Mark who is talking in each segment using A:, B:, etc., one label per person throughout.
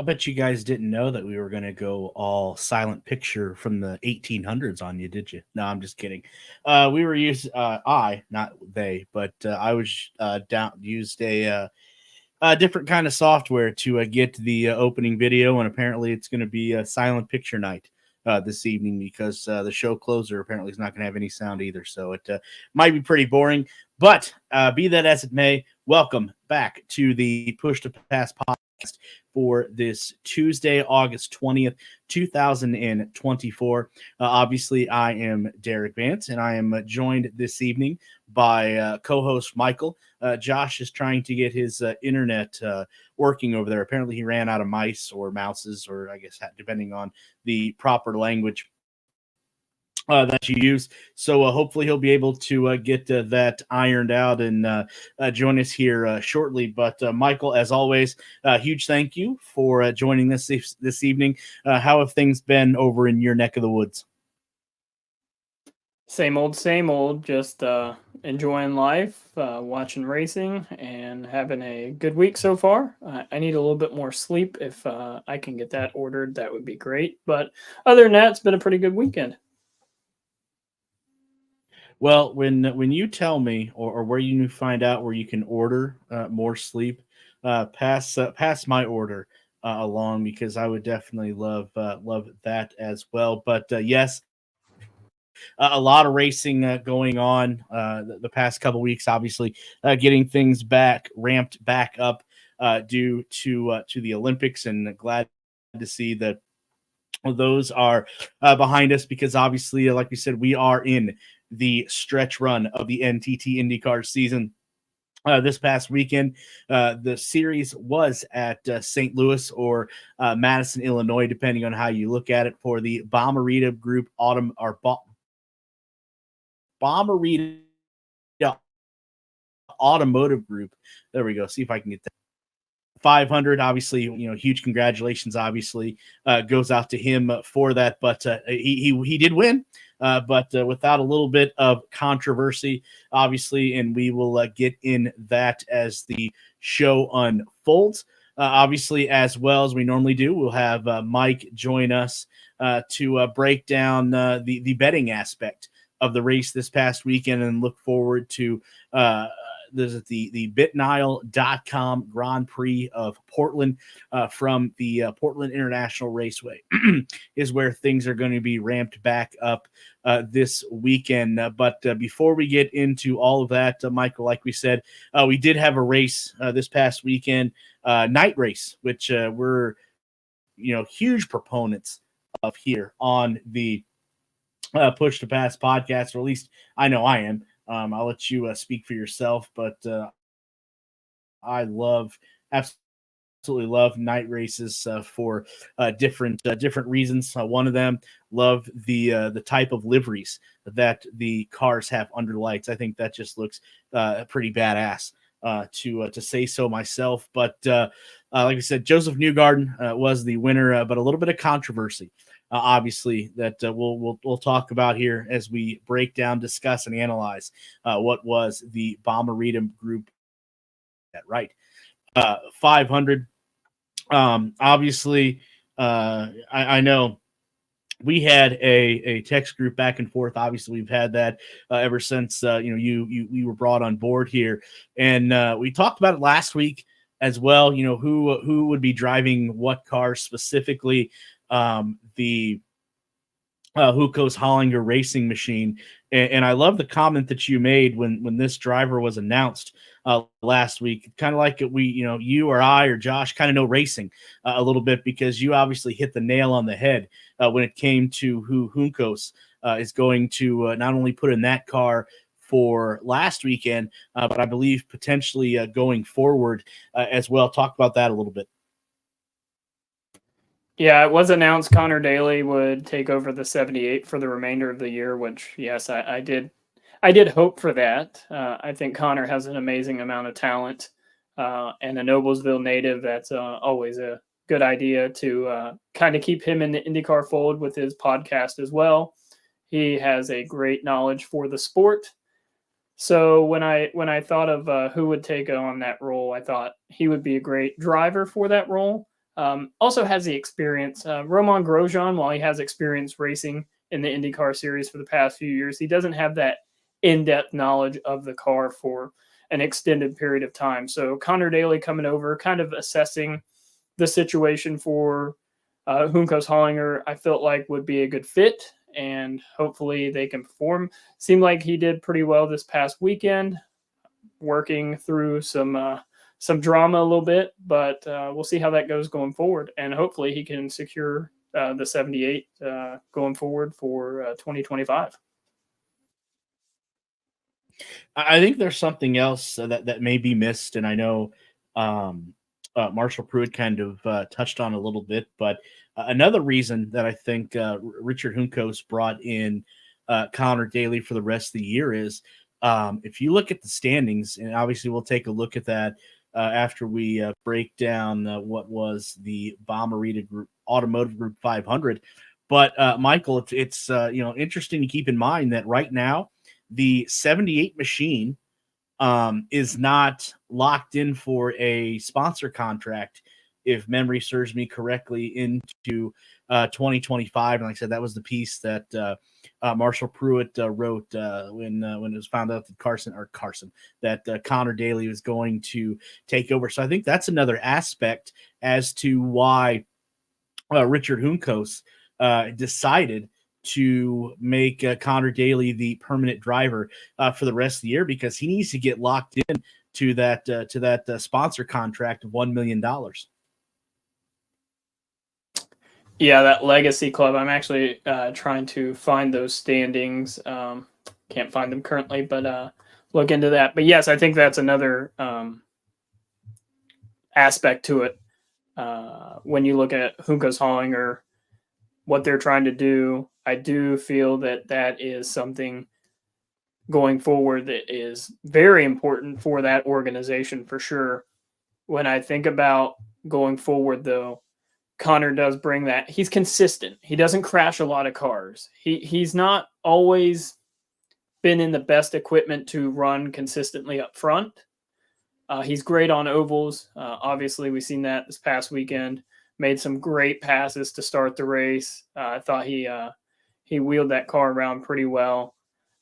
A: I bet you guys didn't know that we were going to go all silent picture from the 1800s on you, did you? No, I'm just kidding. We were used, not they, but I was used a different kind of software to get the opening video, and apparently it's going to be a silent picture night this evening because the show closer apparently is not going to have any sound either. So it might be pretty boring, but be that as it may, welcome back to the Push to Pass podcast for this Tuesday, August 20th, 2024. Obviously, I am Derek Vance, and I am joined this evening by co-host Michael. Josh is trying to get his internet working over there. Apparently, he ran out of mice or mouses, or I guess depending on the proper language that you use. So hopefully he'll be able to get that ironed out and join us here shortly. But Michael, as always, huge thank you for joining us this evening. How have things been over in your neck of the woods?
B: Same old, same old. Just enjoying life, watching racing, and having a good week so far. I need a little bit more sleep. If I can get that ordered, that would be great. But other than that, it's been a pretty good weekend.
A: Well, when you tell me or where you find out where you can order more sleep, pass my order along because I would definitely love that as well. But yes, a lot of racing going on the past couple weeks. Obviously, getting things ramped back up due to the Olympics, and glad to see that those are behind us because obviously, like we said, we are in the stretch run of the NTT IndyCar season. This past weekend, the series was at St. Louis or Madison, Illinois, depending on how you look at it, for the Bommarito Group Bommarito Automotive Group. There we go. See if I can get that. 500, obviously, huge congratulations, obviously, goes out to him for that. But he did win, but without a little bit of controversy, obviously, and we will get in that as the show unfolds. Obviously, as well as we normally do, we'll have Mike join us to break down the betting aspect of the race this past weekend and look forward to the bitnile.com Grand Prix of Portland from the Portland International Raceway is where things are going to be ramped back up this weekend. But before we get into all of that, Michael, like we said, we did have a race this past weekend, night race, which we're huge proponents of here on the Push to Pass podcast, or at least I know I am. I'll let you speak for yourself, but I absolutely love night races for different reasons. One of them, love the type of liveries that the cars have under lights. I think that just looks pretty badass. To say so myself, but like I said, Joseph Newgarden was the winner, but a little bit of controversy. Obviously, that we'll talk about here as we break down, discuss, and analyze what was the Bommarito Group. That right, 500. Obviously, I know we had a text group back and forth. Obviously, we've had that ever since you were brought on board here, and we talked about it last week as well. Who would be driving what car specifically. The Huko's Hollinger racing machine. And I love the comment that you made when this driver was announced last week. Kind of like you or I or Josh kind of know racing a little bit because you obviously hit the nail on the head when it came to who Hunkos is going to not only put in that car for last weekend, but I believe potentially going forward as well. Talk about that a little bit.
B: Yeah, it was announced Connor Daly would take over the 78 for the remainder of the year, which, yes, I did. I did hope for that. I think Connor has an amazing amount of talent, and a Noblesville native. That's always a good idea to kind of keep him in the IndyCar fold with his podcast as well. He has a great knowledge for the sport. So when I thought of who would take on that role, I thought he would be a great driver for that role. Also has the experience. Romain Grosjean, while he has experience racing in the IndyCar series for the past few years, he doesn't have that in-depth knowledge of the car for an extended period of time. So Connor Daly coming over, kind of assessing the situation for Juncos Hollinger, I felt like would be a good fit, and hopefully they can perform. Seemed like he did pretty well this past weekend, working through some drama a little bit, but we'll see how that goes going forward, and hopefully he can secure the 78 going forward for 2025.
A: I think there's something else that may be missed, and I know Marshall Pruitt kind of touched on a little bit, but another reason that I think Richard Juncos brought in Connor Daly for the rest of the year is if you look at the standings, and obviously we'll take a look at that after we break down what was the Bommarito Group Automotive Group 500. But Michael, it's interesting to keep in mind that right now the 78 machine is not locked in for a sponsor contract, if memory serves me correctly, into 2025. And like I said, that was the piece that Marshall Pruitt wrote when it was found out that Connor Daly was going to take over. So I think that's another aspect as to why Richard Juncos decided to make Connor Daly the permanent driver for the rest of the year, because he needs to get locked in to that sponsor contract of $1 million.
B: Yeah, that Legacy Club. I'm actually trying to find those standings. Can't find them currently, but look into that. But yes, I think that's another aspect to it. When you look at Juncos Hollinger, what they're trying to do, I do feel that is something going forward that is very important for that organization for sure. When I think about going forward, though, Connor does bring that. He's consistent. He doesn't crash a lot of cars. He's not always been in the best equipment to run consistently up front. He's great on ovals. Obviously, we've seen that this past weekend. Made some great passes to start the race. I thought he wheeled that car around pretty well,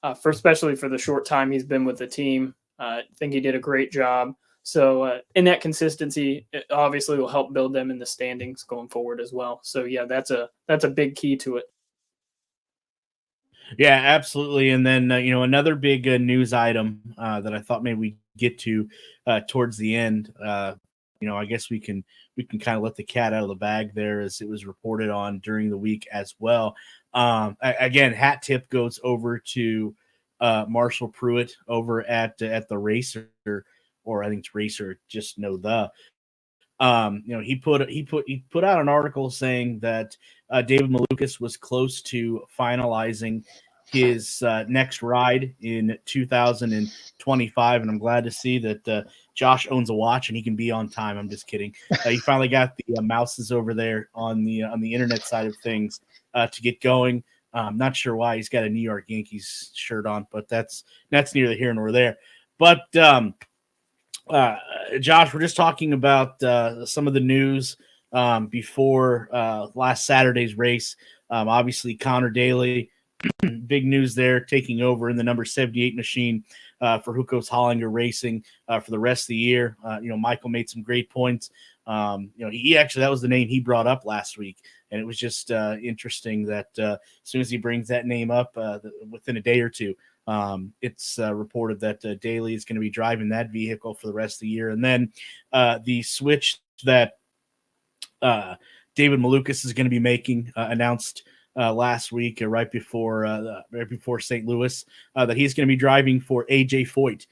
B: especially for the short time he's been with the team. I think he did a great job. So in that consistency, it obviously will help build them in the standings going forward as well. So yeah, that's a big key to it.
A: Yeah, absolutely. And then another big news item that I thought maybe we get to towards the end. I guess we can kind of let the cat out of the bag there, as it was reported on during the week as well. Again, hat tip goes over to Marshall Pruitt over at the Racer, or I think it's Racer. Just know the. He put out an article saying that David Malukas was close to finalizing his next ride in 2025, and I'm glad to see that Josh owns a watch and he can be on time. I'm just kidding. He finally got the mouses over there on the internet side of things to get going. Not sure why he's got a New York Yankees shirt on, but that's neither here nor there. But Josh, we're just talking about some of the news before last Saturday's race. Obviously, Connor Daly, big news there, taking over in the number 78 machine for Juncos Hollinger Racing for the rest of the year. Michael made some great points. He actually, that was the name he brought up last week, and it was just interesting that as soon as he brings that name up within a day or two, it's reported that Daly is going to be driving that vehicle for the rest of the year. And then the switch that David Malukas is going to be making, announced last week, right before St. Louis, that he's going to be driving for AJ Foyt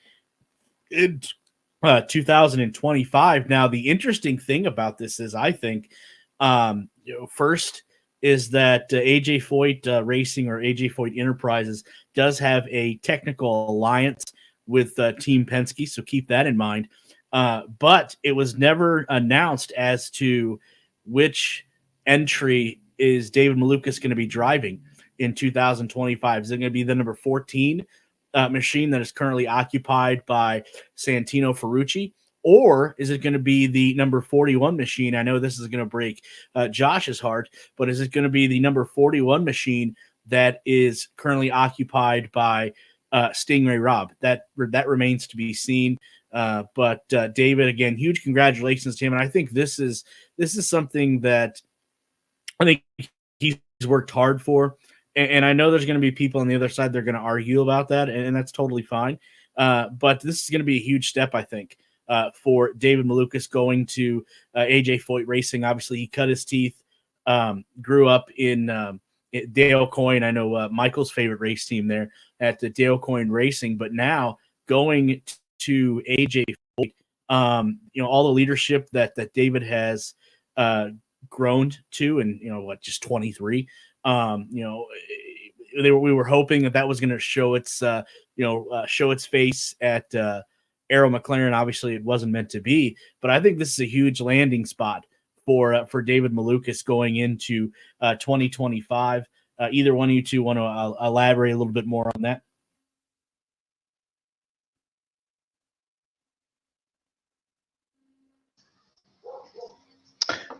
A: in 2025. Now, the interesting thing about this is, I think, first is that AJ Foyt Racing, or AJ Foyt Enterprises, does have a technical alliance with Team Penske, so keep that in mind. But it was never announced as to which entry is David Malukas going to be driving in 2025. Is it going to be the number 14 machine that is currently occupied by Santino Ferrucci, Or is it going to be the number 41 machine? I know this is going to break Josh's heart, but is it going to be the number 41 machine that is currently occupied by Stingray Rob? That remains to be seen. But David, again, huge congratulations to him. And I think this is something that I think he's worked hard for. And I know there's going to be people on the other side that are going to argue about that, and that's totally fine. But this is going to be a huge step, I think, for David Malukas going to AJ Foyt Racing. Obviously, he cut his teeth, grew up in Dale Coyne. I know Michael's favorite race team there at the Dale Coyne Racing, but now going to AJ Foyt, all the leadership that David has grown to, and just 23. We were hoping that was going to show its show its face at Arrow McLaren. Obviously, it wasn't meant to be, but I think this is a huge landing spot for David Malukas going into 2025. Either one of you two want to elaborate a little bit more on that?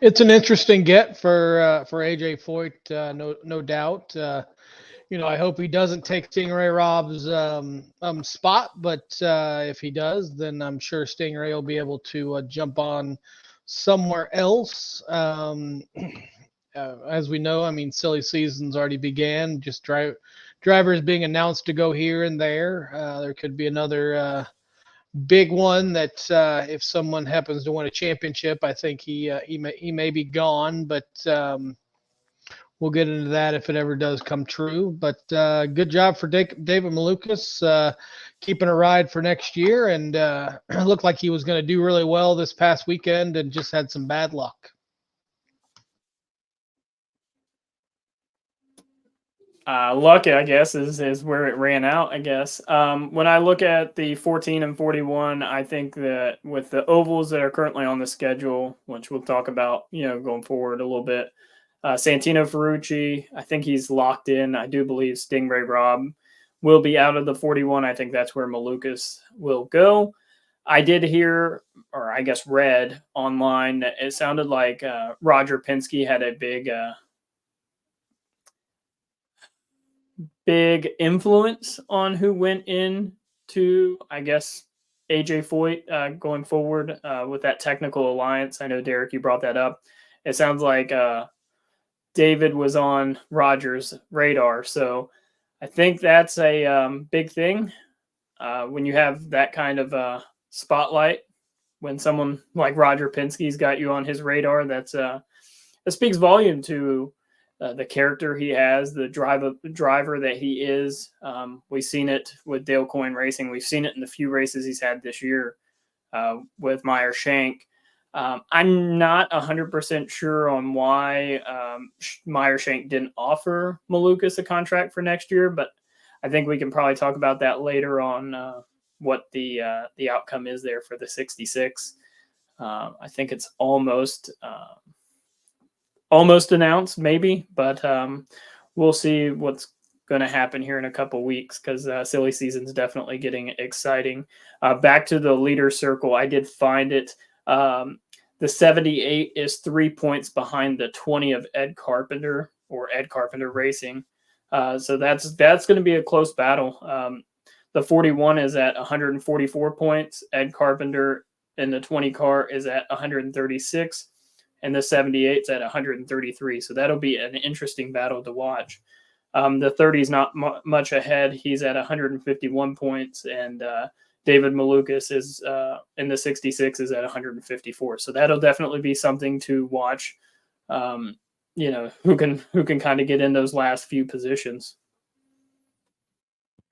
C: It's an interesting get for AJ Foyt, no doubt. I hope he doesn't take Stingray Rob's spot, but if he does, then I'm sure Stingray will be able to jump on somewhere else. As we know, silly season's already began. Just drivers being announced to go here and there. There could be another big one that if someone happens to win a championship, I think he may be gone, but we'll get into that if it ever does come true. But good job for David Malukas, keeping a ride for next year, and looked like he was going to do really well this past weekend and just had some bad luck.
B: Lucky, I guess, is where it ran out, I guess. When I look at the 14 and 41, I think that with the ovals that are currently on the schedule, which we'll talk about, going forward a little bit, Santino Ferrucci, I think he's locked in. I do believe Stingray Rob will be out of the 41. I think that's where Malukas will go. I did hear, or I guess read online, that it sounded like Roger Penske had a big influence on who went in to, I guess, AJ Foyt going forward with that technical alliance. I know, Derek, you brought that up. It sounds like David was on Roger's radar. So I think that's a big thing when you have that kind of spotlight. When someone like Roger Penske's got you on his radar, that speaks volume to the character he has, the driver that he is. We've seen it with Dale Coyne Racing. We've seen it in the few races he's had this year with Meyer Shank. I'm not 100% sure on why Meyer Shank didn't offer Malukas a contract for next year, but I think we can probably talk about that later on what the outcome is there for the 66. I think it's almost announced, maybe, but we'll see what's going to happen here in a couple weeks, because silly season's definitely getting exciting. Back to the leader circle, I did find it. The 78 is 3 points behind the 20 of Ed Carpenter Racing. So that's going to be a close battle. The 41 is at 144 points. Ed Carpenter in the 20 car is at 136. And the 78 is at 133. So that'll be an interesting battle to watch. The 30 is not much ahead. He's at 151 points, and David Malukas is in the 66 is at 154. So that'll definitely be something to watch. Who can kind of get in those last few positions.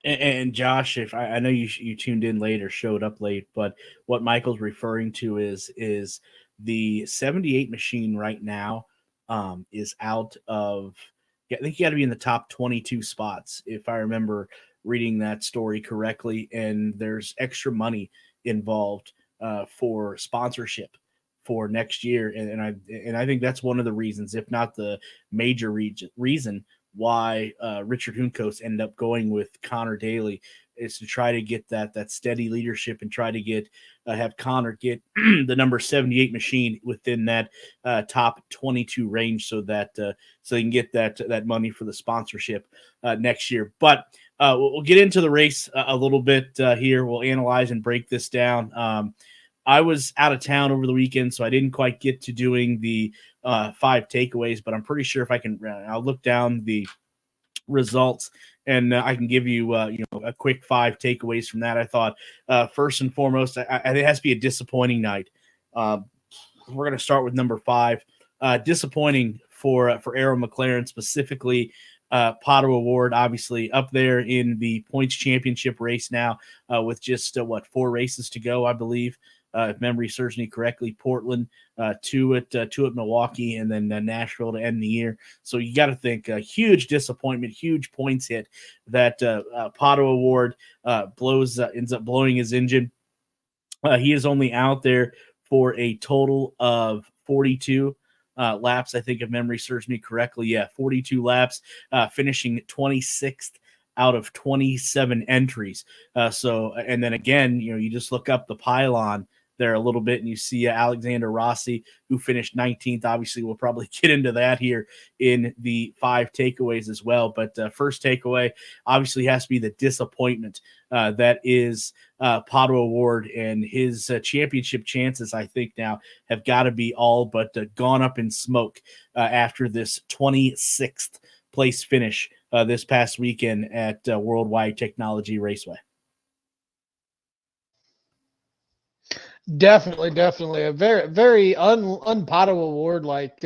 A: And Josh, if I know you tuned in late or showed up late, but what Michael's referring to is the 78 machine right now is out of, I think you got to be in the top 22 spots, if I remember reading that story correctly. And there's extra money involved for sponsorship for next year. And I think that's one of the reasons, if not the major reason why Richard Hunkos ended up going with Connor Daly is to try to get that steady leadership and try to get have Connor get the number 78 machine within that top 22 range, so that so you can get that money for the sponsorship next year. But we'll get into the race a little bit here. We'll analyze and break this down. I was out of town over the weekend, so I didn't quite get to doing the 5 takeaways, but I'm pretty sure if I can, I'll look down the results and I can give you, a quick 5 takeaways from that. I thought first and foremost, it has to be a disappointing night. We're going to start with number 5. Disappointing for Arrow McLaren, specifically Pato Award, obviously up there in the points championship race now with just 4 races to go, I believe. If memory serves me correctly, Portland, 2 at Milwaukee, and then Nashville to end the year. So you got to think a huge disappointment, huge points hit that Pato Award ends up blowing his engine. He is only out there for a total of 42 laps, I think, if memory serves me correctly. Yeah, 42 laps, finishing 26th out of 27 entries. And then again, you just look up the pylon there a little bit and you see Alexander Rossi, who finished 19th. Obviously, we'll probably get into that here in the 5 takeaways as well. But first takeaway obviously has to be the disappointment that is Pato Award, and his championship chances, I think, now have got to be all but gone up in smoke after this 26th place finish this past weekend at Worldwide Technology Raceway.
C: Definitely a very, very un-Pato Award like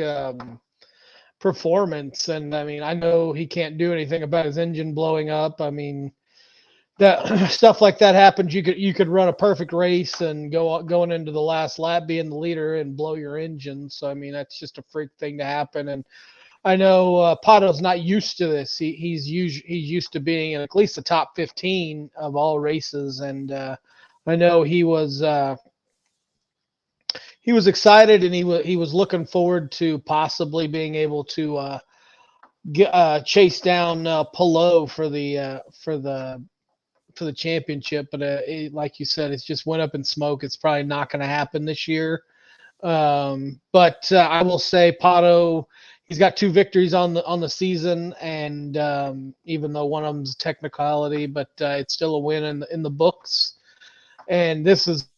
C: performance. And I mean, I know he can't do anything about his engine blowing up. I mean, that stuff like that happens. You could run a perfect race and going into the last lap being the leader and blow your engine. So I mean, that's just a freak thing to happen. And I know Pato's not used to this. He's used to being in at least the top 15 of all races, and I know he was excited, and he was looking forward to possibly being able to chase down Palou for the championship. But like you said, it's just went up in smoke. It's probably not going to happen this year. But I will say Pato, he's got 2 victories on the season, and even though one of them's technicality, but it's still a win in the books. And this is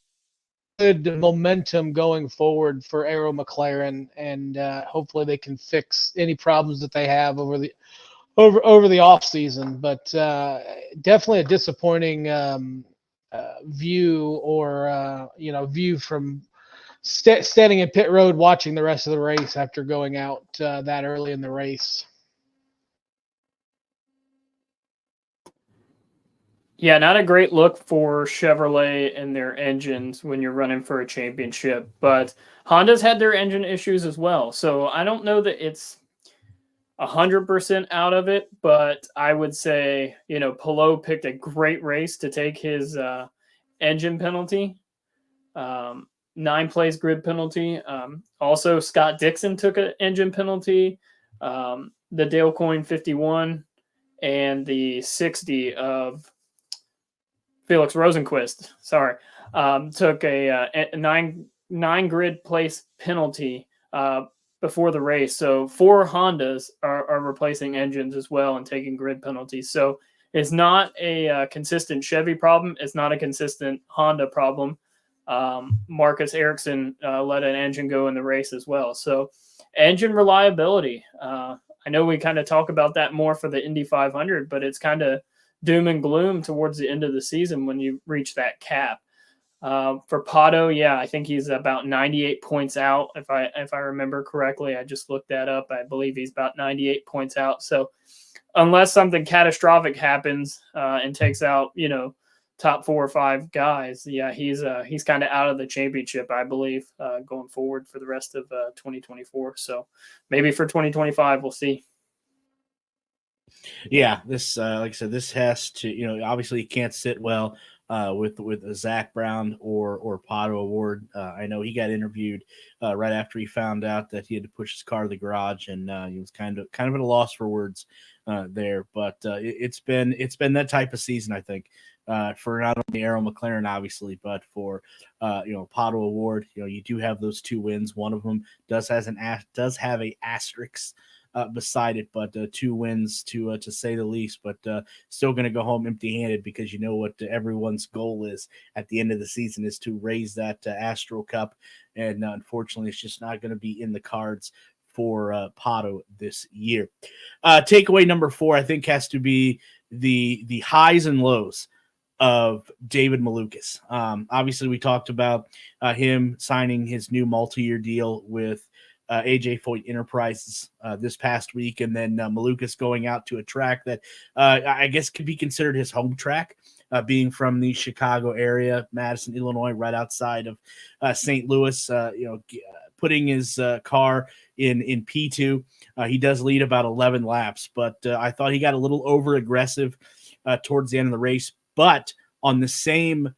C: good momentum going forward for Arrow McLaren, and hopefully they can fix any problems that they have over the off season. But definitely a disappointing view from standing in pit road watching the rest of the race after going out that early in the race.
B: Yeah, not a great look for Chevrolet and their engines when you're running for a championship, but Honda's had their engine issues as well. So I don't know that it's 100% out of it, but I would say, Palou picked a great race to take his engine penalty, 9-place grid penalty. Also, Scott Dixon took an engine penalty, the Dale Coyne 51 and the 60 of Felix Rosenquist, took a 9 grid place penalty before the race. So 4 Hondas are replacing engines as well and taking grid penalties. So it's not a consistent Chevy problem. It's not a consistent Honda problem. Marcus Ericsson let an engine go in the race as well. So engine reliability. I know we kind of talk about that more for the Indy 500, but it's kind of doom and gloom towards the end of the season when you reach that cap. For Pato, yeah, I think he's about 98 points out. If I remember correctly, I just looked that up. I believe he's about 98 points out. So unless something catastrophic happens and takes out, top 4 or 5 guys, yeah, he's kind of out of the championship, I believe, going forward for the rest of 2024. So maybe for 2025, we'll see.
A: Yeah, this like I said, this has to, obviously he can't sit well with a Zach Brown or Pato Award. I know he got interviewed right after he found out that he had to push his car to the garage, and he was kind of at a loss for words there. But it's been that type of season, I think, for not only Arrow McLaren, obviously, but for Pato Award. You do have those 2 wins. One of them does have a asterisk beside it, but 2 wins to say the least. But still going to go home empty-handed, because you know what everyone's goal is at the end of the season is to raise that Astro Cup, and unfortunately, it's just not going to be in the cards for Pato this year. Takeaway number 4, I think, has to be the highs and lows of David Malukas. Obviously, we talked about him signing his new multi-year deal with AJ Foyt Enterprises this past week, and then Malukas going out to a track that I guess could be considered his home track, being from the Chicago area, Madison, Illinois, right outside of St. Louis. Putting his car in P2. He does lead about 11 laps, but I thought he got a little over aggressive towards the end of the race. But in the same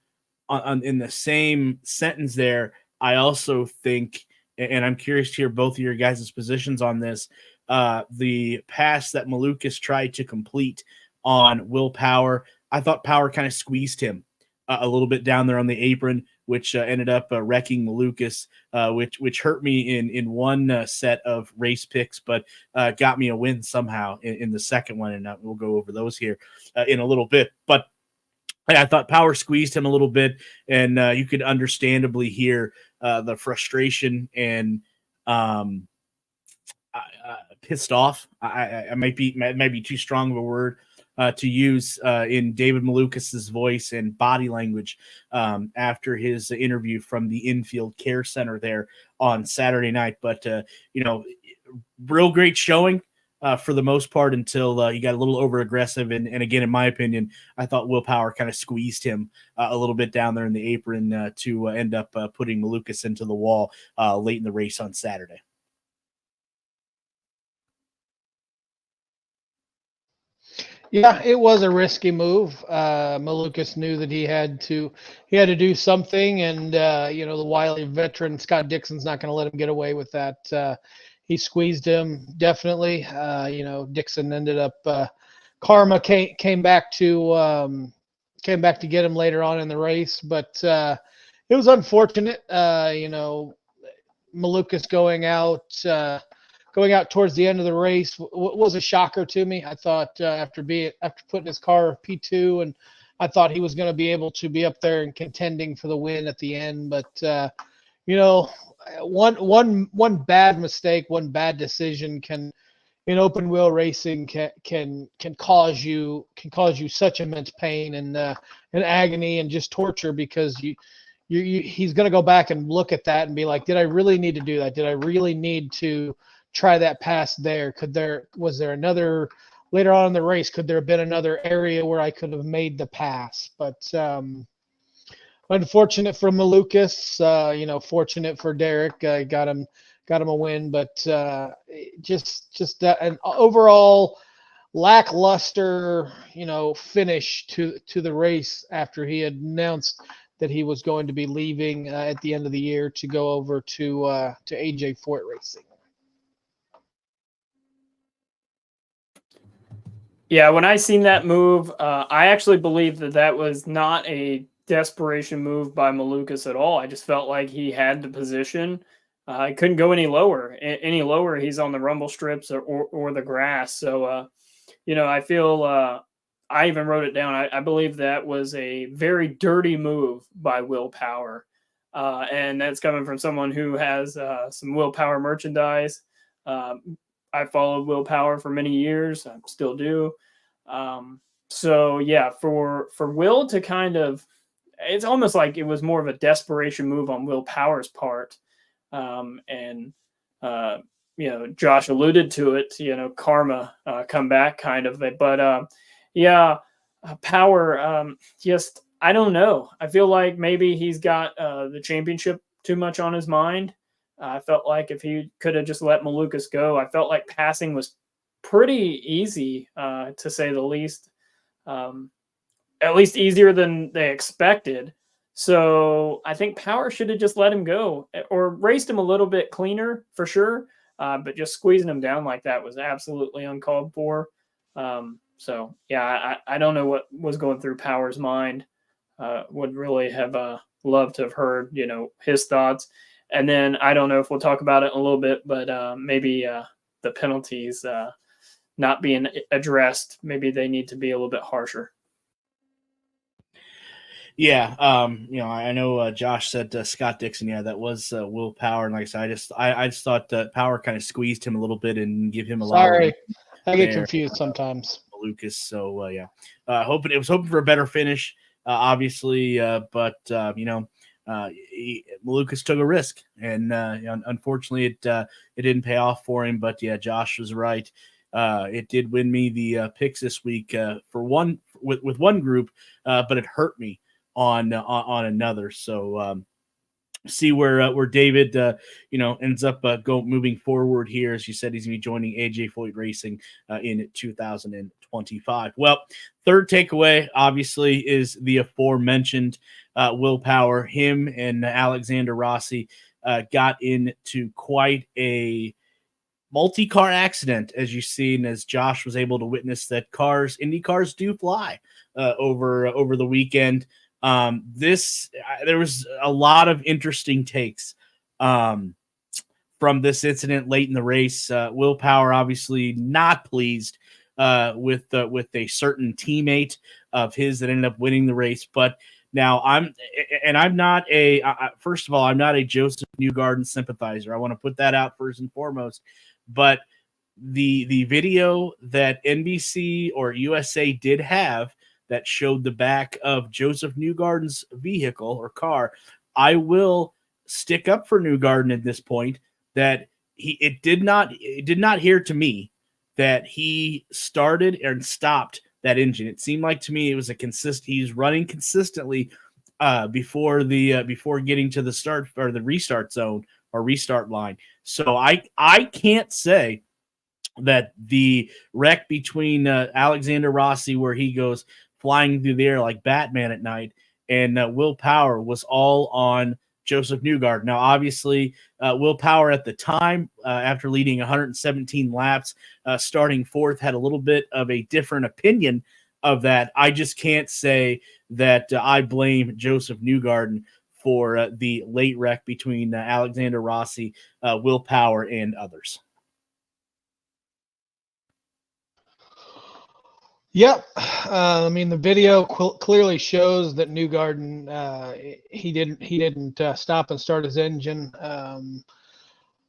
A: sentence there, I also think, and I'm curious to hear both of your guys' positions on this, the pass that Malukas tried to complete on Will Power, I thought Power kind of squeezed him a little bit down there on the apron, which ended up wrecking Malukas, which hurt me in one set of race picks, but got me a win somehow in the second one, and we'll go over those here in a little bit. But I thought Power squeezed him a little bit, and you could understandably hear the frustration and pissed off. I might be too strong of a word to use in David Malukas's voice and body language after his interview from the Infield Care Center there on Saturday night. But real great showing for the most part until he got a little over aggressive. And again, in my opinion, I thought Will Power kind of squeezed him a little bit down there in the apron to end up putting Malukas into the wall late in the race on Saturday.
C: Yeah, it was a risky move. Malukas knew that he had to do something, and the wily veteran Scott Dixon's not going to let him get away with that. He squeezed him definitely. Dixon ended up karma came back to get him later on in the race, but it was unfortunate. Malukas going out towards the end of the race was a shocker to me. I thought after putting his car P2, and I thought he was going to be able to be up there and contending for the win at the end. But one bad mistake, one bad decision in open wheel racing can cause you such immense pain and agony and just torture, because he's going to go back and look at that and be like, did I really need to do that? Did I really need to try that pass there? Was there another later on in the race? Could there have been another area where I could have made the pass? But unfortunate for Malukas, fortunate for Derek, got him a win, but just an overall lackluster, finish to the race after he had announced that he was going to be leaving at the end of the year to go over to AJ Foyt Racing.
B: Yeah, when I seen that move, I actually believe that was not a desperation move by Malukas at all. I just felt like he had the position. I couldn't go any lower. Any lower, he's on the rumble strips or the grass. So, I feel I even wrote it down. I believe that was a very dirty move by Will Power. And that's coming from someone who has some Will Power merchandise. I followed Will Power for many years. I still do. So yeah, for Will to kind of, it's almost like it was more of a desperation move on Will Power's part. Josh alluded to it, karma, come back kind of, but Power, just, I don't know. I feel like maybe he's got the championship too much on his mind. I felt like if he could have just let Malukas go, I felt like passing was pretty easy, to say the least. At least easier than they expected. So I think Power should have just let him go or raced him a little bit cleaner for sure. But just squeezing him down like that was absolutely uncalled for. So yeah, I don't know what was going through Power's mind. Would really have loved to have heard, his thoughts. And then I don't know if we'll talk about it in a little bit, but maybe the penalties not being addressed, maybe they need to be a little bit harsher.
A: Yeah, I know Josh said Scott Dixon. Yeah, that was Will Power, and like I said, I just thought Power kind of squeezed him a little bit and give him a lot of
C: Sorry, I get
A: there,
C: confused sometimes.
A: Lucas. So yeah, hoping for a better finish, obviously, but Lucas took a risk, and unfortunately, it didn't pay off for him. But yeah, Josh was right. It did win me the picks this week for one with one group, but it hurt me on another. So see where David ends up moving forward here. As you said, he's going to be joining AJ Foyt Racing in 2025. Well, third takeaway obviously is the aforementioned Will Power. Him and Alexander Rossi got into quite a multi-car accident, as you've seen, as Josh was able to witness that Indy cars do fly over the weekend. There was a lot of interesting takes from this incident late in the race. Will Power obviously not pleased with a certain teammate of his that ended up winning the race, but now I'm not first of all, I'm not a Joseph Newgarden sympathizer. I want to put that out first and foremost. But the video that NBC or USA did have that showed the back of Joseph Newgarden's vehicle or car, I will stick up for Newgarden at this point that it did not hear to me that he started and stopped that engine. It seemed like to me it was he's running consistently before getting to the start or the restart zone or restart line. So I can't say that the wreck between Alexander Rossi, where he goes flying through the air like Batman at night, and Will Power was all on Joseph Newgarden. Now, obviously, Will Power at the time, after leading 117 laps, starting fourth, had a little bit of a different opinion of that. I just can't say that I blame Joseph Newgarden for the late wreck between Alexander Rossi, Will Power, and others.
C: Yep. I mean, the video clearly shows that Newgarden he didn't stop and start his engine.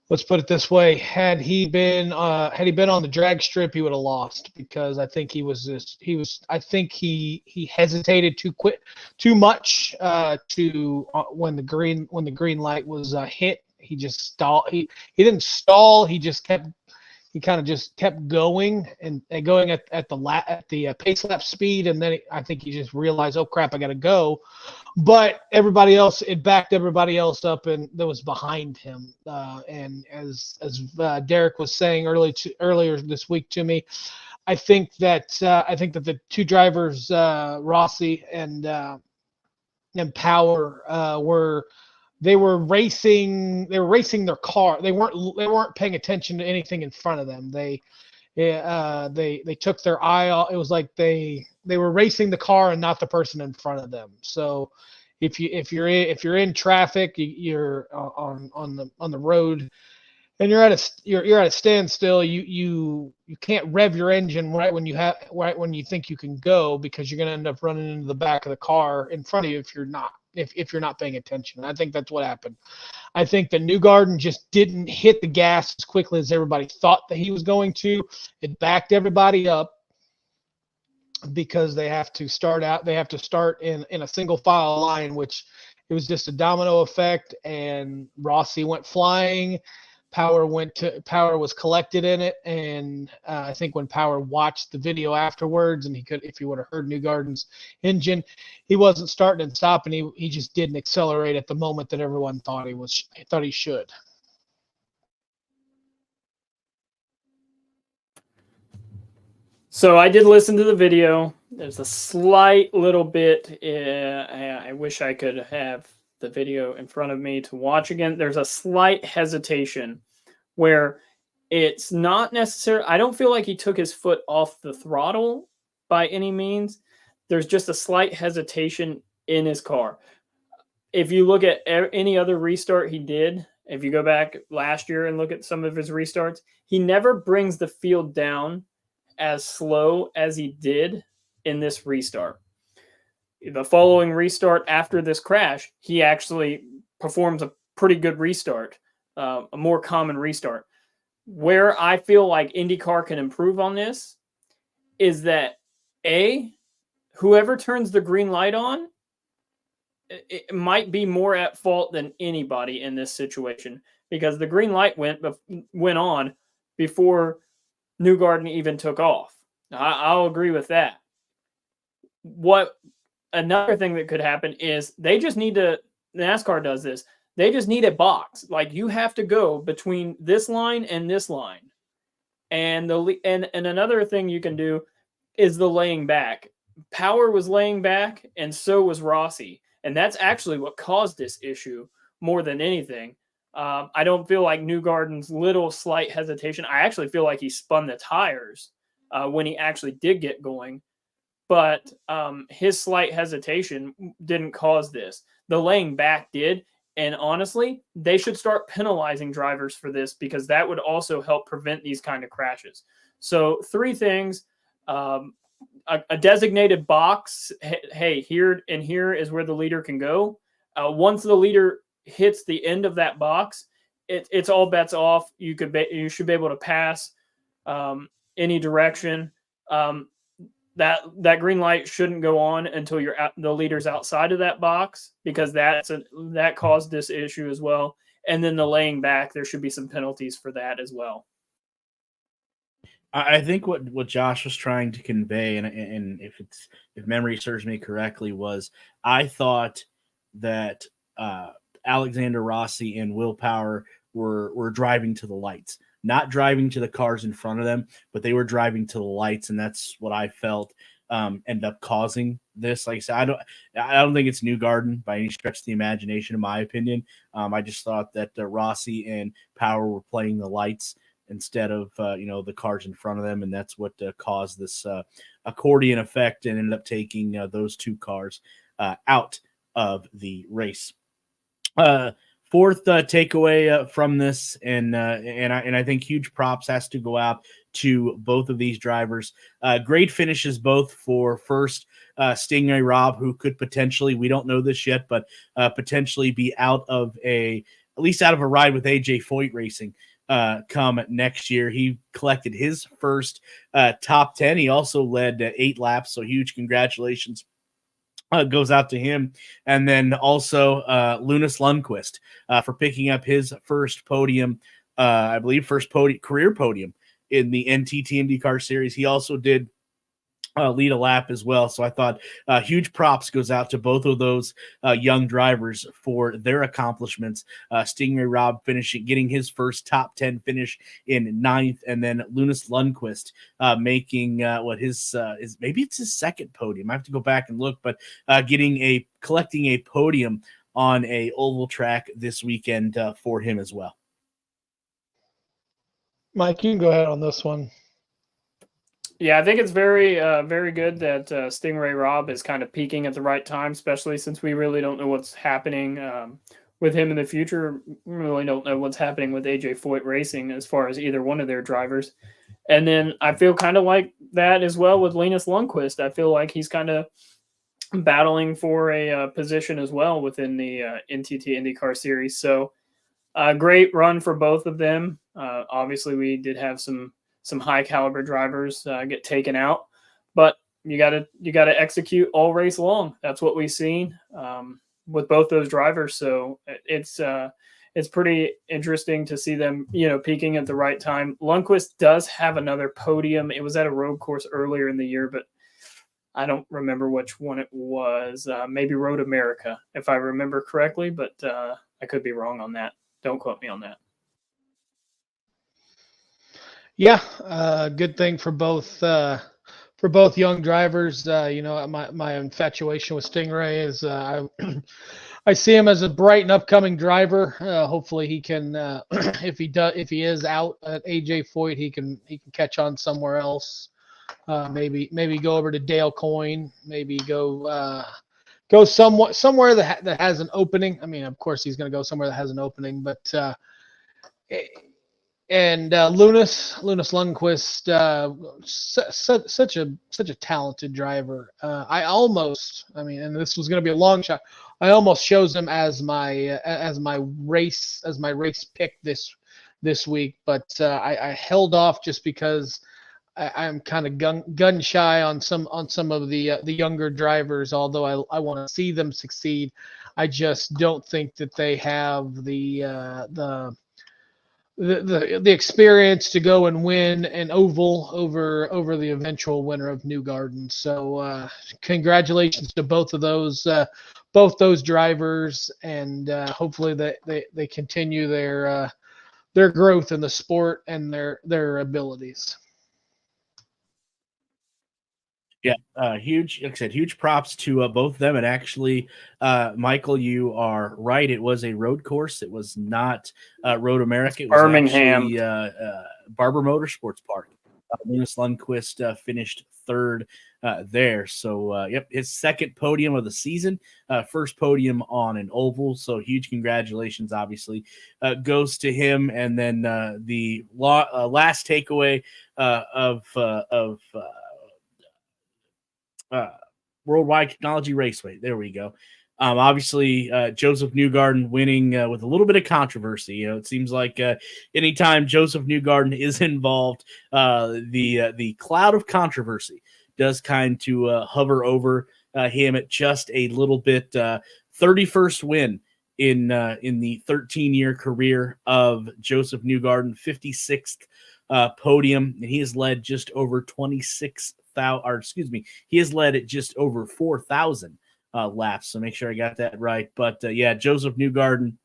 C: Let's put it this way: had he been on the drag strip, he would have lost, because I think he hesitated too much when the green light was hit. He just stalled. He didn't stall. He kind of just kept going and going at the pace lap speed, and then I think he just realized, oh crap, I got to go. But it backed everybody else up, and that was behind him. And as Derek was saying earlier this week to me, I think that the two drivers, Rossi and Power, were racing their car. They weren't paying attention to anything in front of them. They took their eye off. It was like they were racing the car and not the person in front of them. So if you're in traffic, you're on the road, and you're at a standstill, you can't rev your engine right when you think you can go, because you're going to end up running into the back of the car in front of you if you're not paying attention. I think that's what happened. I think that Newgarden just didn't hit the gas as quickly as everybody thought that he was going to. It backed everybody up, because they have to start in a single file line, which it was just a domino effect, and Rossi went flying. Power was collected in it, and I think when Power watched the video afterwards, and if he would have heard Newgarden's engine, he wasn't starting and stopping. He just didn't accelerate at the moment that everyone thought he should.
B: So I did listen to the video. There's a slight little bit. I wish I could have the video in front of me to watch again. There's a slight hesitation where it's not necessary. I don't feel like he took his foot off the throttle by any means. There's just a slight hesitation in his car. If you look at any other restart he did, if you go back last year and look at some of his restarts, he never brings the field down as slow as he did in this restart. The following restart after this crash, he actually performs a pretty good restart, a more common restart. Where I feel like IndyCar can improve on this is that, whoever turns the green light on, it might be more at fault than anybody in this situation, because the green light went on before Newgarden even took off. I'll agree with that. Another thing that could happen is they just need to, NASCAR does this, they just need a box. Like, you have to go between this line and this line. And another thing you can do is the laying back. Power was laying back, and so was Rossi. And that's actually what caused this issue more than anything. I don't feel like Newgarden's little slight hesitation. I actually feel like he spun the tires when he actually did get going. But his slight hesitation didn't cause this. The laying back did. And honestly, they should start penalizing drivers for this, because that would also help prevent these kind of crashes. So 3 things. A designated box. Hey, here and here is where the leader can go. Once the leader hits the end of that box, it's all bets off. You should be able to pass any direction. That green light shouldn't go on until the leader's outside of that box, because that caused this issue as well. And then the laying back, there should be some penalties for that as well.
A: I think what Josh was trying to convey, and if memory serves me correctly, was I thought that Alexander Rossi and Will Power were driving to the lights, not driving to the cars in front of them, but they were driving to the lights, and that's what I felt end up causing this. Like I said, I don't think it's Newgarden by any stretch of the imagination, in my opinion. I just thought that Rossi and Power were playing the lights instead of the cars in front of them, and that's what caused this accordion effect and ended up taking those 2 cars out of the race. Fourth takeaway from this, and I think huge props has to go out to both of these drivers. Great finishes both for first Stingray Robb, who could potentially, we don't know this yet, but potentially be out of at least out of a ride with AJ Foyt Racing come next year. He collected his first top 10. He also led 8 laps, so huge congratulations goes out to him. And then also Linus Lundqvist for picking up his first podium, I believe career podium in the NTT IndyCar Series. He also did lead a lap as well. So I thought huge props goes out to both of those young drivers for their accomplishments. Stingray Robb getting his first top 10 finish in 9th, and then Linus Lundqvist making maybe it's his second podium. I have to go back and look, but collecting a podium on a oval track this weekend for him as well.
C: Mike, you can go ahead on this one.
B: Yeah, I think it's very, very good that Stingray Robb is kind of peaking at the right time, especially since we really don't know what's happening with him in the future. We really don't know what's happening with AJ Foyt Racing as far as either one of their drivers. And then I feel kind of like that as well with Linus Lundqvist. I feel like he's kind of battling for a position as well within the NTT IndyCar Series. So great run for both of them. Obviously, we did have some high caliber drivers get taken out, but you got to execute all race long. That's what we've seen with both those drivers. So it's pretty interesting to see them, peaking at the right time. Lundqvist does have another podium. It was at a road course earlier in the year, but I don't remember which one it was. Maybe Road America, if I remember correctly, but I could be wrong on that. Don't quote me on that.
C: Yeah, good thing for both young drivers. My infatuation with Stingray is I see him as a bright and upcoming driver. Hopefully he can, if he is out at AJ Foyt, he can catch on somewhere else. Maybe go over to Dale Coyne. Maybe go somewhere that has an opening. I mean, of course, he's going to go somewhere that has an opening, but and Lunas Lundquist, such a talented driver. I mean, and this was going to be a long shot. I almost chose him as my race pick this week, but I held off just because I'm kind of gun shy on some of the younger drivers. Although I want to see them succeed, I just don't think that they have the experience to go and win an oval over the eventual winner of New Garden. So congratulations to both those drivers, and hopefully they continue their growth in the sport and their abilities.
A: Yeah, huge. Like I said, huge props to both of them. And actually, Michael, you are right. It was a road course. It was not Road America. It was
B: Birmingham.
A: actually Barber Motorsports Park. Linus Lundquist finished third there. So, yep, his second podium of the season, first podium on an oval. So, huge congratulations, obviously, goes to him. And then the last takeaway of Worldwide Technology Raceway. There we go. Obviously, Joseph Newgarden winning with a little bit of controversy. You know, it seems like anytime Joseph Newgarden is involved, the cloud of controversy does kind to hover over him at just a little bit. 31st win in the 13-year career of Joseph Newgarden, 56th podium, and he has led just over 26,000. He has led at just over 4,000 laps. So make sure I got that right. But yeah, Joseph Newgarden,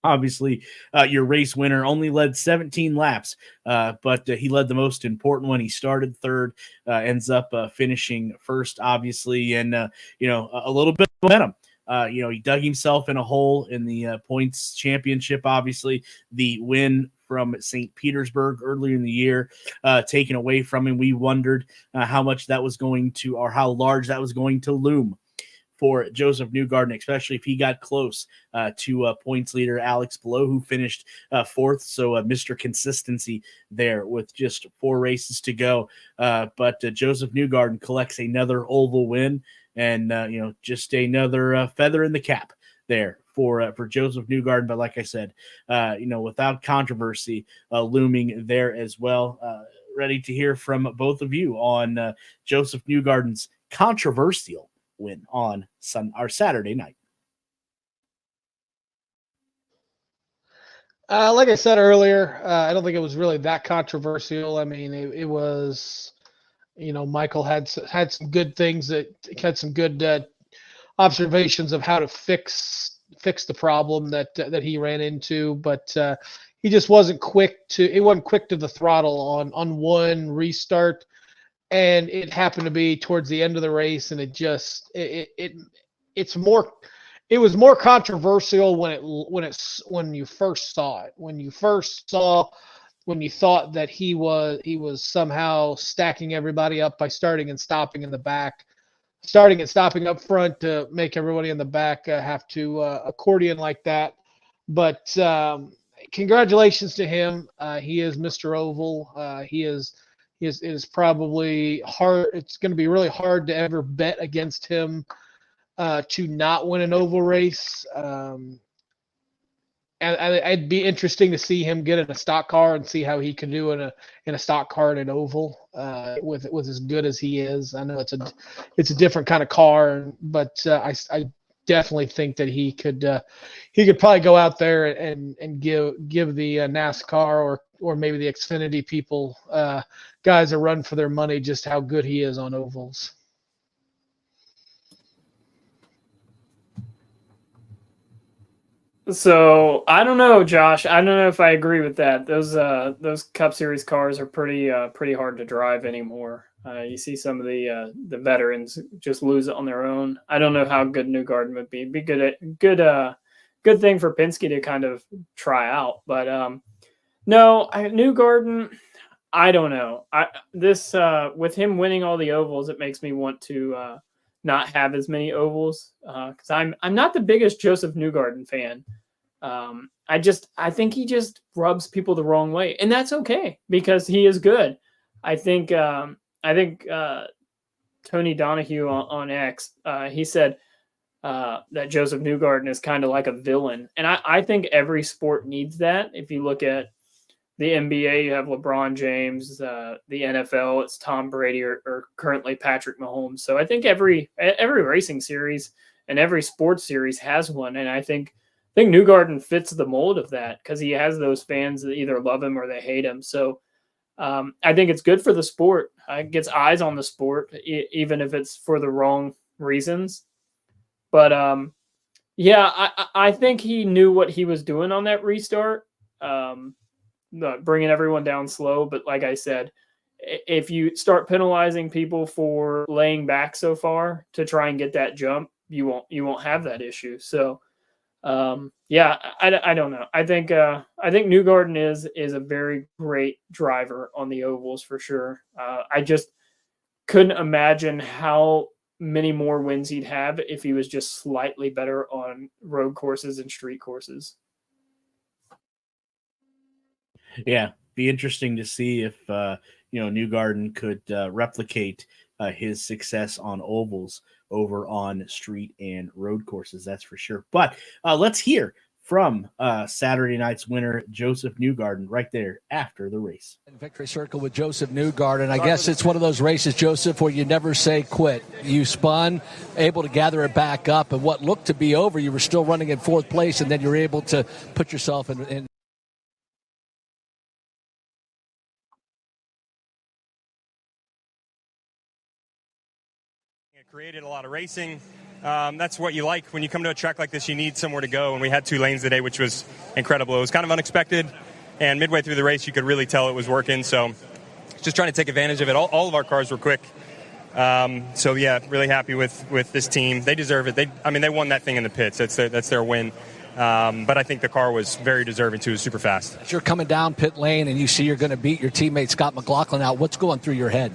A: obviously your race winner, only led 17 laps, but he led the most important one. He started third, ends up finishing first, obviously, and a little bit of momentum. He dug himself in a hole in the points championship. Obviously, the win from St. Petersburg earlier in the year, taken away from him. We wondered how much that was going to, or how large that was going to loom for Joseph Newgarden, especially if he got close to points leader Alex Palou, who finished fourth. So Mr. Consistency there with just 4 races to go. But Joseph Newgarden collects another oval win, and just another feather in the cap there for Joseph Newgarden. But like I said, without controversy looming there as well. Ready to hear from both of you on Joseph Newgarden's controversial win on Saturday night.
C: Like I said earlier, I don't think it was really that controversial. I mean, it was, Michael had some good things, had some good observations of how to fix the problem that he ran into, but he just wasn't quick to the throttle on one restart, and it happened to be towards the end of the race, and it was more controversial when you first saw it, when you thought that he was somehow stacking everybody up by starting and stopping in the back, starting and stopping up front to make everybody in the back have to accordion like that. But congratulations to him. He is Mr. Oval. It is probably hard. It's going to be really hard to ever bet against him to not win an oval race. And it'd be interesting to see him get in a stock car and see how he can do in a stock car in an oval with as good as he is. I know it's a different kind of car, but I definitely think that he could probably go out there and give the NASCAR or maybe the Xfinity people guys a run for their money, just how good he is on ovals.
B: So I don't know, Josh. I don't know if I agree with that. Those Cup Series cars are pretty hard to drive anymore. You see some of the veterans just lose it on their own. I don't know how good Newgarden would be. It'd be good thing for Penske to kind of try out. But no, Newgarden, I don't know. This with him winning all the ovals, it makes me want to not have as many ovals because I'm not the biggest Joseph Newgarden fan. I think he just rubs people the wrong way, and that's okay because he is good. I think Tony Donahue on X, he said that Joseph Newgarden is kind of like a villain, and I think every sport needs that. If you look at the NBA, you have LeBron James. The NFL, it's Tom Brady or currently Patrick Mahomes. So I think every racing series and every sports series has one, and I think Newgarden fits the mold of that because he has those fans that either love him or they hate him. So I think it's good for the sport. It gets eyes on the sport, even if it's for the wrong reasons. But yeah, I think he knew what he was doing on that restart. Bringing everyone down slow. But like I said, if you start penalizing people for laying back so far to try and get that jump, you won't have that issue. So yeah, I don't know. I think Newgarden is a very great driver on the ovals for sure. I just couldn't imagine how many more wins he'd have if he was just slightly better on road courses and street courses.
A: Yeah, be interesting to see if Newgarden could replicate his success on ovals over on street and road courses. That's for sure. But let's hear from Saturday night's winner, Joseph Newgarden, right there after the race.
D: Victory circle with Joseph Newgarden. I guess it's one of those races, Joseph, where you never say quit. You spun, able to gather it back up, and what looked to be over, you were still running in fourth place, and then you're able to put yourself in
E: created a lot of racing. That's what you like. When you come to a track like this, you need somewhere to go, and we had 2 lanes today, which was incredible. It was kind of unexpected, and midway through the race, you could really tell it was working, so just trying to take advantage of it. All of our cars were quick. So, yeah, really happy with this team. They deserve it. They won that thing in the pits. That's their win. But I think the car was very deserving, too. It was super fast.
D: As you're coming down pit lane and you see you're going to beat your teammate Scott McLaughlin out, what's going through your head?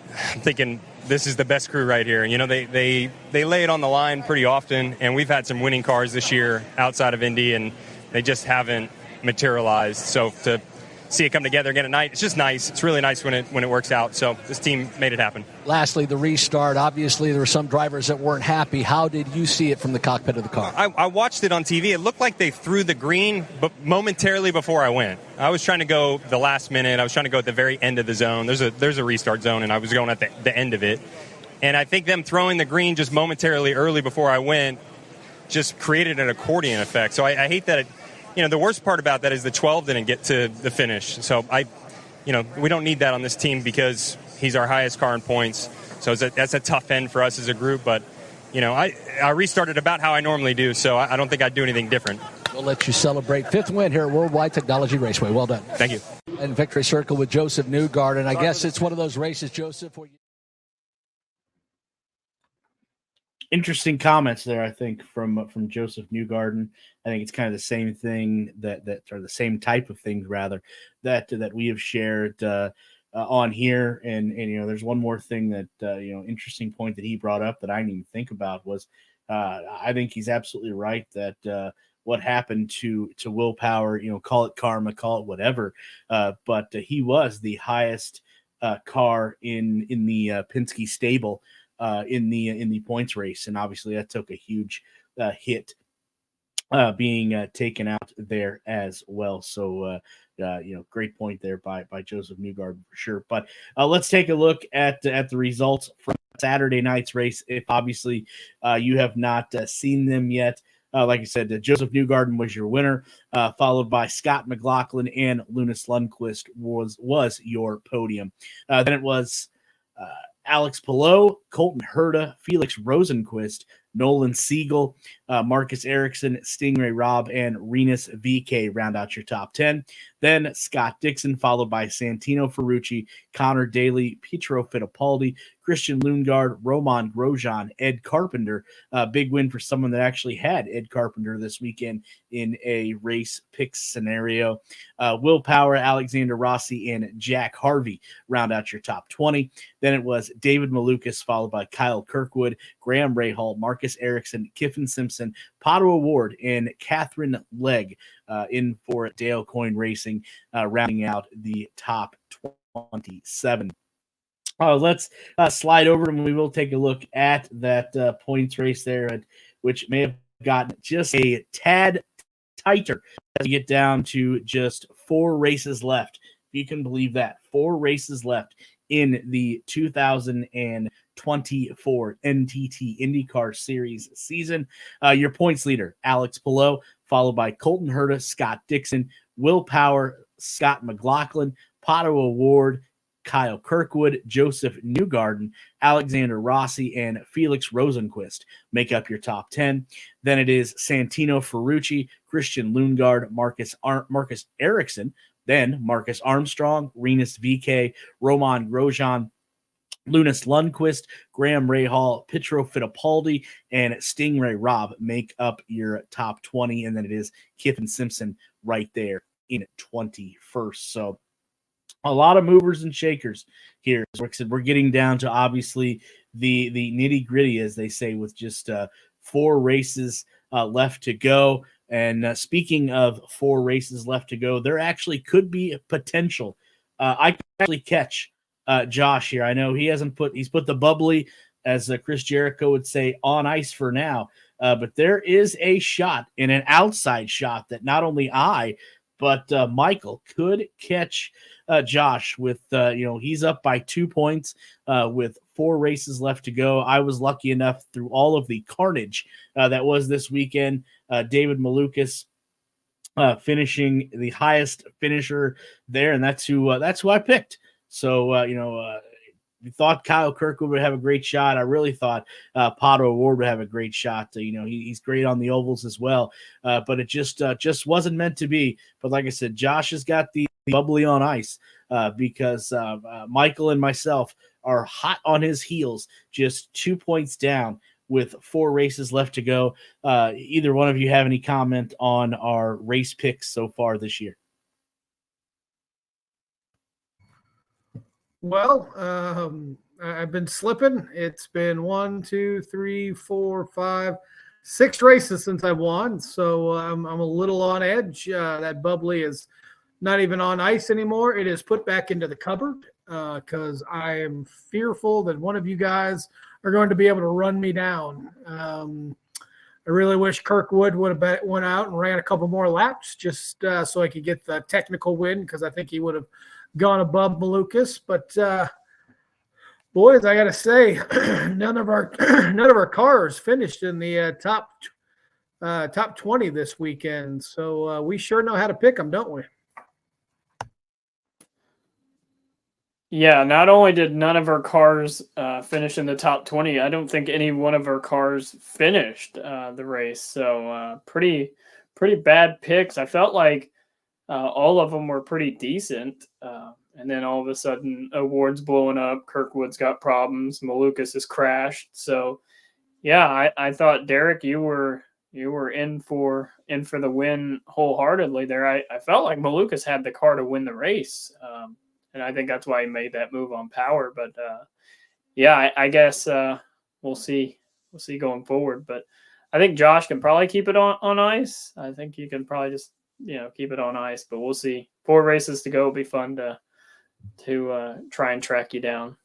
E: I'm thinking this is the best crew right here. You know, they lay it on the line pretty often, and we've had some winning cars this year outside of Indy, and they just haven't materialized. So to see it come together again at night, it's just nice. It's really nice when it works out. So this team made it happen.
D: Lastly, the restart. Obviously, there were some drivers that weren't happy. How did you see it from the cockpit of the car?
E: I watched it on TV. It looked like they threw the green but momentarily before I went. I was trying to go the last minute. I was trying to go at the very end of the zone. There's a restart zone, and I was going at the end of it. And I think them throwing the green just momentarily early before I went just created an accordion effect. So I hate that the worst part about that is the 12 didn't get to the finish. So we don't need that on this team because he's our highest car in points. So that's a tough end for us as a group. But, I restarted about how I normally do, so I don't think I'd do anything different.
D: We'll let you celebrate 5th win here at Worldwide Technology Raceway. Well done.
E: Thank you.
D: And victory circle with Joseph Newgarden. I guess it's one of those races, Joseph, where you...
A: Interesting comments there, I think, from Joseph Newgarden. I think it's kind of the same thing or the same type of things rather that we have shared on here. And there's one more thing that interesting point that he brought up that I didn't even think about was I think he's absolutely right that what happened to Will Power, call it karma, call it whatever, but he was the highest car in the Penske stable. In the points race, and obviously that took a huge hit being taken out there as well. So great point there by Joseph Newgarden for sure. But let's take a look at the results from Saturday night's race. If obviously you have not seen them yet, like I said, Joseph Newgarden was your winner, followed by Scott McLaughlin and Linus Lundqvist was your podium. Then it was Alex Palou, Colton Herta, Felix Rosenquist, Nolan Siegel, Marcus Erickson, Stingray Robb, and Renus VK round out your top 10. Then Scott Dixon, followed by Santino Ferrucci, Connor Daly, Pietro Fittipaldi, Christian Lundgaard, Roman Grosjean, Ed Carpenter. Big win for someone that actually had Ed Carpenter this weekend in a race picks scenario. Will Power, Alexander Rossi, and Jack Harvey round out your top 20. Then it was David Malukas, followed by Kyle Kirkwood, Graham Rahal, Marcus Ericsson, Kiffin Simpson, Pato Award, and Catherine Legg in for Dale Coyne Racing, rounding out the top 27. Let's slide over and we will take a look at that points race there, which may have gotten just a tad tighter as we get down to just 4 races left. If you can believe that, 4 races left in the 2024 NTT IndyCar Series season. Your points leader, Alex Palou, followed by Colton Herta, Scott Dixon, Will Power, Scott McLaughlin, Pato Award, Kyle Kirkwood, Joseph Newgarden, Alexander Rossi, and Felix Rosenquist make up your top 10. Then it is Santino Ferrucci, Christian Lundgaard, Marcus Ericsson, then Marcus Armstrong, Rinus VK, Roman Grosjean, Linus Lundqvist, Graham Rahal, Pietro Fittipaldi, and Stingray Robb make up your top 20. And then it is Kiffin Simpson right there in 21st. So a lot of movers and shakers here. So we're getting down to obviously the nitty gritty, as they say, with just 4 races left to go. And speaking of 4 races left to go, there actually could be a potential. I could actually catch Josh here. I know he's put the bubbly, as Chris Jericho would say, on ice for now. But there is a shot, and an outside shot, that not only I, but Michael could catch Josh with, he's up by 2 points with 4 races left to go. I was lucky enough through all of the carnage that was this weekend. David Malukas finishing the highest finisher there, and that's who I picked. So, we thought Kyle Kirkwood would have a great shot. I really thought Pato Award would have a great shot. He's great on the ovals as well, but it just wasn't meant to be. But like I said, Josh has got the bubbly on ice because Michael and myself are hot on his heels, just 2 points down with 4 races left to go. Either one of you have any comment on our race picks so far this year?
C: Well, I've been slipping. It's been 6 races since I won, so I'm a little on edge. That bubbly is not even on ice anymore. It is put back into the cupboard because I am fearful that one of you guys are going to be able to run me down. I really wish Kirkwood would have went out and ran a couple more laps just so I could get the technical win, because I think he would have gone above Malukas. But boys, I gotta say, none of our cars finished in the top 20 this weekend. So we sure know how to pick them, don't we?
B: Yeah, not only did none of our cars finish in the top 20, I don't think any one of our cars finished the race. So pretty bad picks. I felt like all of them were pretty decent. And then all of a sudden, Award's blowing up. Kirkwood's got problems. Malukas has crashed. So, yeah, I thought, Derek, you were in for the win wholeheartedly there. I felt like Malukas had the car to win the race. And I think that's why he made that move on Power. But, I guess we'll see. We'll see going forward. But I think Josh can probably keep it on ice. I think you can probably just, keep it on ice. But we'll see. 4 races to go. It'll be fun to try and track you down.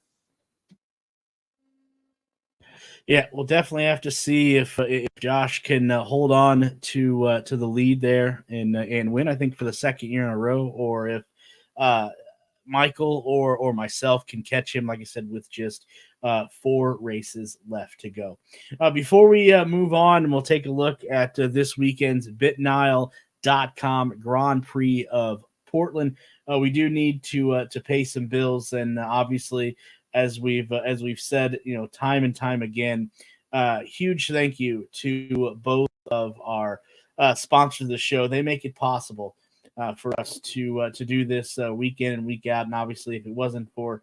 A: Yeah, we'll definitely have to see if Josh can hold on to the lead there and win, I think, for the second year in a row, or if Michael or myself can catch him, like I said, with just 4 races left to go. Before we move on, and we'll take a look at this weekend's BitNile.com Grand Prix of Portland. We do need to pay some bills, and obviously, as we've said, time and time again, huge thank you to both of our sponsors of the show. They make it possible for us to do this week in and week out. And obviously, if it wasn't for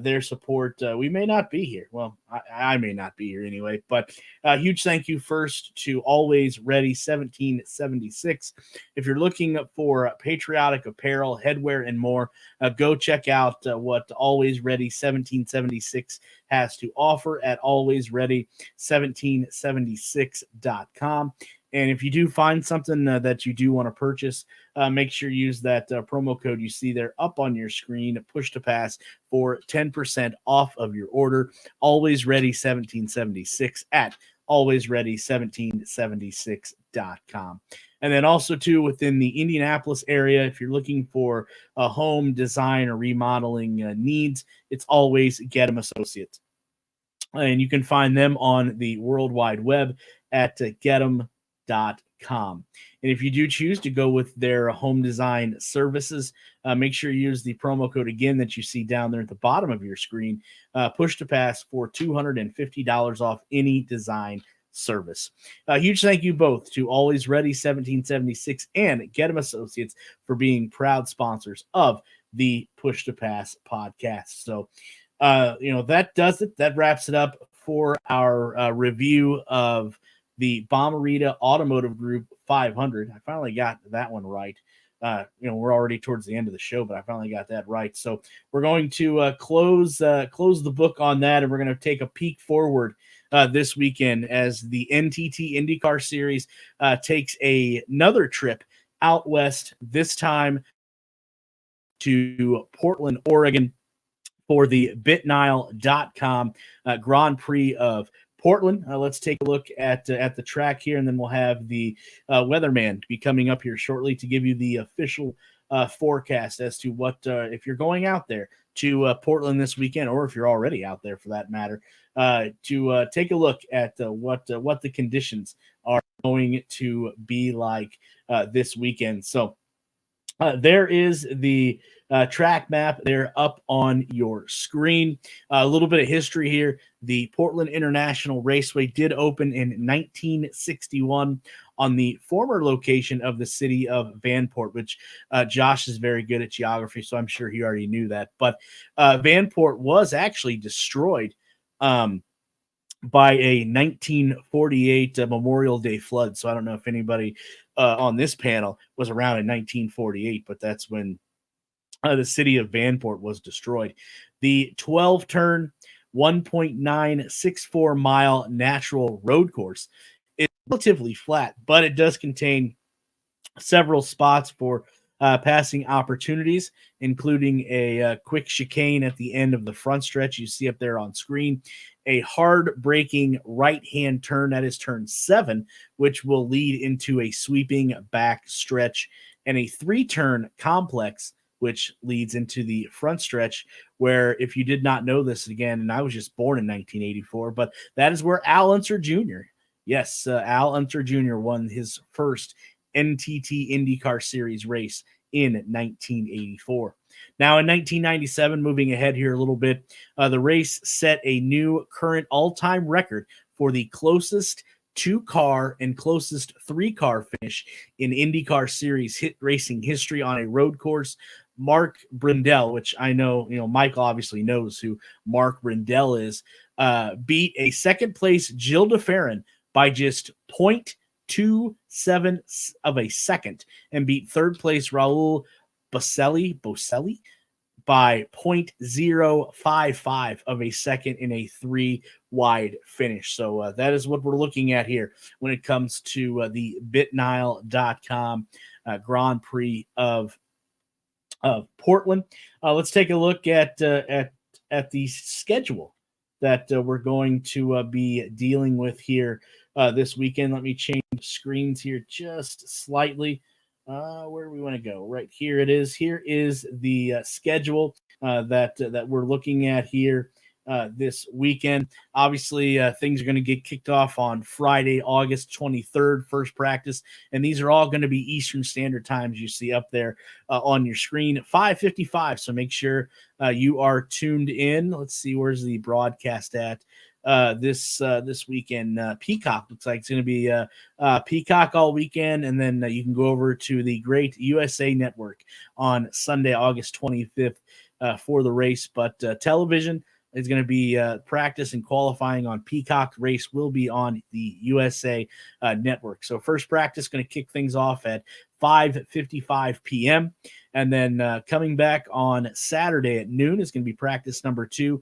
A: their support, we may not be here. Well, I may not be here anyway. But huge thank you first to Always Ready 1776. If you're looking for patriotic apparel, headwear, and more, go check out what Always Ready 1776 has to offer at alwaysready1776.com. And if you do find something that you do want to purchase, make sure you use that promo code you see there up on your screen, push to pass, for 10% off of your order. Always Ready 1776 at alwaysready1776.com. And then also, too, within the Indianapolis area, if you're looking for a home design or remodeling needs, it's always Gettum Associates. And you can find them on the World Wide Web at Gettum.com. And if you do choose to go with their home design services, make sure you use the promo code again that you see down there at the bottom of your screen, push to pass, for $250 off any design service. Huge thank you both to Always Ready 1776 and Gettum Associates for being proud sponsors of the Push to Pass podcast. So, that does it. That wraps it up for our review of the Bommarito Automotive Group 500. I finally got that one right. We're already towards the end of the show, but I finally got that right. So we're going to close the book on that, and we're going to take a peek forward this weekend as the NTT IndyCar Series takes another trip out west, this time to Portland, Oregon, for the BitNile.com Grand Prix of Portland. Let's take a look at the track here, and then we'll have the weatherman be coming up here shortly to give you the official forecast as to what, if you're going out there to Portland this weekend, or if you're already out there for that matter, to take a look at what the conditions are going to be like this weekend. So there is the track map there up on your screen. A little bit of history here. The Portland International Raceway did open in 1961 on the former location of the city of Vanport, which Josh is very good at geography, so I'm sure he already knew that. But Vanport was actually destroyed by a 1948 Memorial Day flood. So I don't know if anybody on this panel was around in 1948, but that's when the city of Vanport was destroyed. The 12-turn, 1.964 mile natural road course is relatively flat, but it does contain several spots for passing opportunities, including a quick chicane at the end of the front stretch you see up there on screen, a hard braking right-hand turn, that is turn 7, which will lead into a sweeping back stretch, and a 3-turn complex, which leads into the front stretch, where, if you did not know this, again, and I was just born in 1984, but that is where Al Unser Jr., yes, Al Unser Jr. won his first NTT IndyCar Series race in 1984. Now, in 1997, moving ahead here a little bit, the race set a new current all-time record for the closest 2-car and closest 3-car finish in IndyCar Series racing history on a road course. Mark Brindle, which I know, Michael obviously knows who Mark Brindle is, beat a second-place Gilles de Ferran by just 0.27 of a second, and beat third-place Raul Boselli by 0.055 of a second in a 3-wide finish. So that is what we're looking at here when it comes to the BitNile.com Grand Prix of Portland. Let's take a look at the schedule that we're going to be dealing with here this weekend. Let me change screens here just slightly. Where do we want to go? Right here it is. Here is the schedule that we're looking at here this weekend. Obviously, things are going to get kicked off on Friday, August 23rd, first practice, and these are all going to be Eastern Standard Times you see up there on your screen at 5:55. So make sure you are tuned in. Let's see, where's the broadcast at? this weekend. Peacock looks like it's going to be Peacock all weekend, and then you can go over to the Great USA Network on Sunday, August 25th for the race. But television is going to be practice and qualifying on Peacock. Race will be on the USA Network. So first practice going to kick things off at 5:55 p.m. And then coming back on Saturday at noon is going to be practice number 2.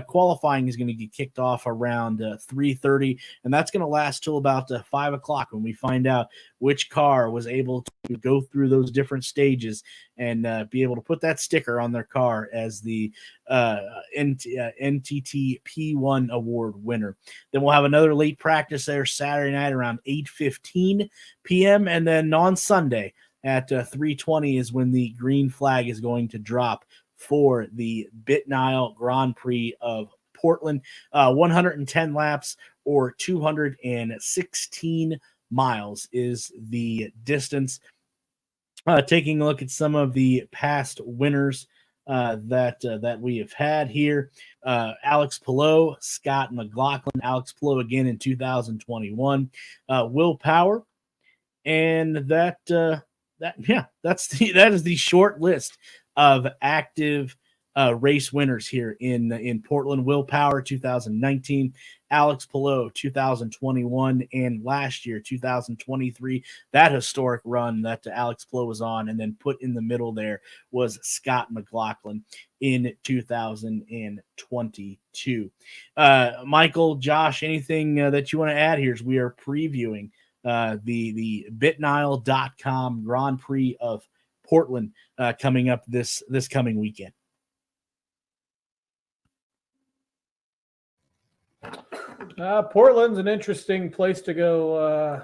A: Qualifying is going to get kicked off around 3:30, and that's going to last till about 5 o'clock when we find out which car was able to go through those different stages and be able to put that sticker on their car as the NTT P1 award winner. Then we'll have another late practice there Saturday night around 8:15 p.m. And then on Sunday at 3:20 is when the green flag is going to drop for the BitNile Grand Prix of Portland. 110 laps or 216 miles is the distance. Taking a look at some of the past winners that we have had here. Alex Palou, Scott McLaughlin, Alex Palou again in 2021. Will Power, and that is the short list of active race winners here in Portland. Will Power 2019, Alex Palou 2021, and last year 2023. That historic run that Alex Palou was on, and then put in the middle there was Scott McLaughlin in 2022. Michael, Josh, anything that you want to add here as we are previewing the bitnile.com Grand Prix of Portland coming up this coming weekend?
C: Portland's an interesting place to go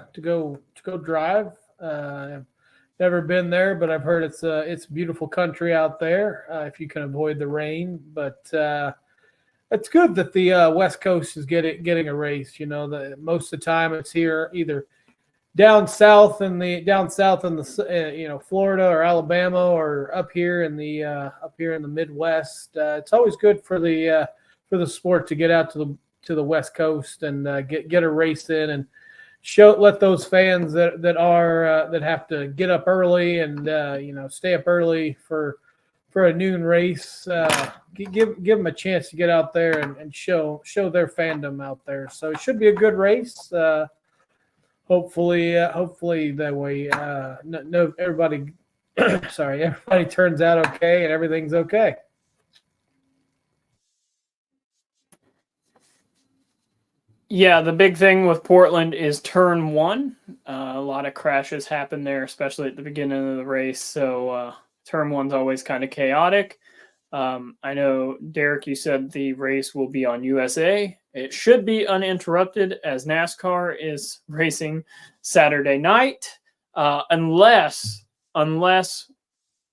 C: drive. Never been there, but I've heard it's beautiful country out there if you can avoid the rain. But it's good that the West Coast is getting a race. You know, most of the time it's here either down south in the Florida or Alabama, or up here in the Midwest. It's always good for the sport to get out to the West Coast and get a race in and let those fans that have to get up early and stay up early for a noon race, give them a chance to get out there and show their fandom out there. So it should be a good race. Hopefully that way everybody everybody turns out okay and everything's okay.
B: Yeah, the big thing with Portland is turn 1. A lot of crashes happen there, especially at the beginning of the race. So turn 1's always kind of chaotic. I know, Derek, you said the race will be on USA. It should be uninterrupted as NASCAR is racing Saturday night, unless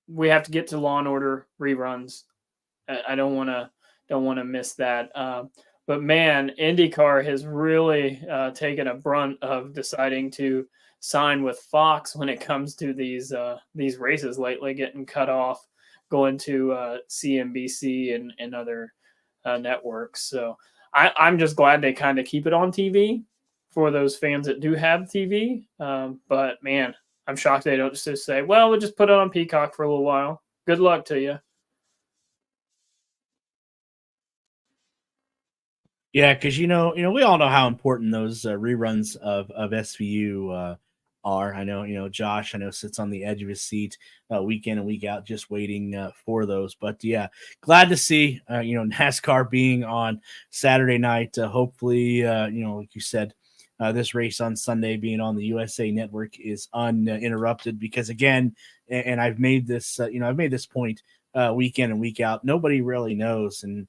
B: we have to get to Law and Order reruns. I don't want to miss that. But man, IndyCar has really taken a brunt of deciding to sign with Fox when it comes to these races lately, getting cut off, going to CNBC and other networks. So I'm just glad they kind of keep it on TV for those fans that do have TV. But man, I'm shocked they don't just say, well, we'll just put it on Peacock for a little while. Good luck to you.
A: Yeah, because we all know how important those reruns of SVU are. I know, Josh, sits on the edge of his seat week in and week out, just waiting for those. But yeah, glad to see NASCAR being on Saturday night. Hopefully, like you said, this race on Sunday being on the USA Network is uninterrupted. Because again, and I've made this point week in and week out. Nobody really knows and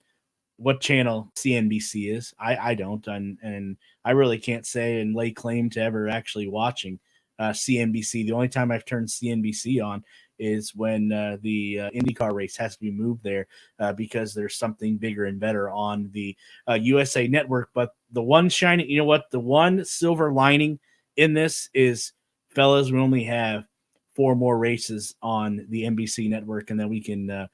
A: what channel CNBC is. I don't, and I really can't say and lay claim to ever actually watching CNBC. The only time I've turned CNBC on is when the IndyCar race has to be moved there because there's something bigger and better on the USA Network. But the one the one silver lining in this is, fellas, we only have 4 more races on the NBC network, and then we can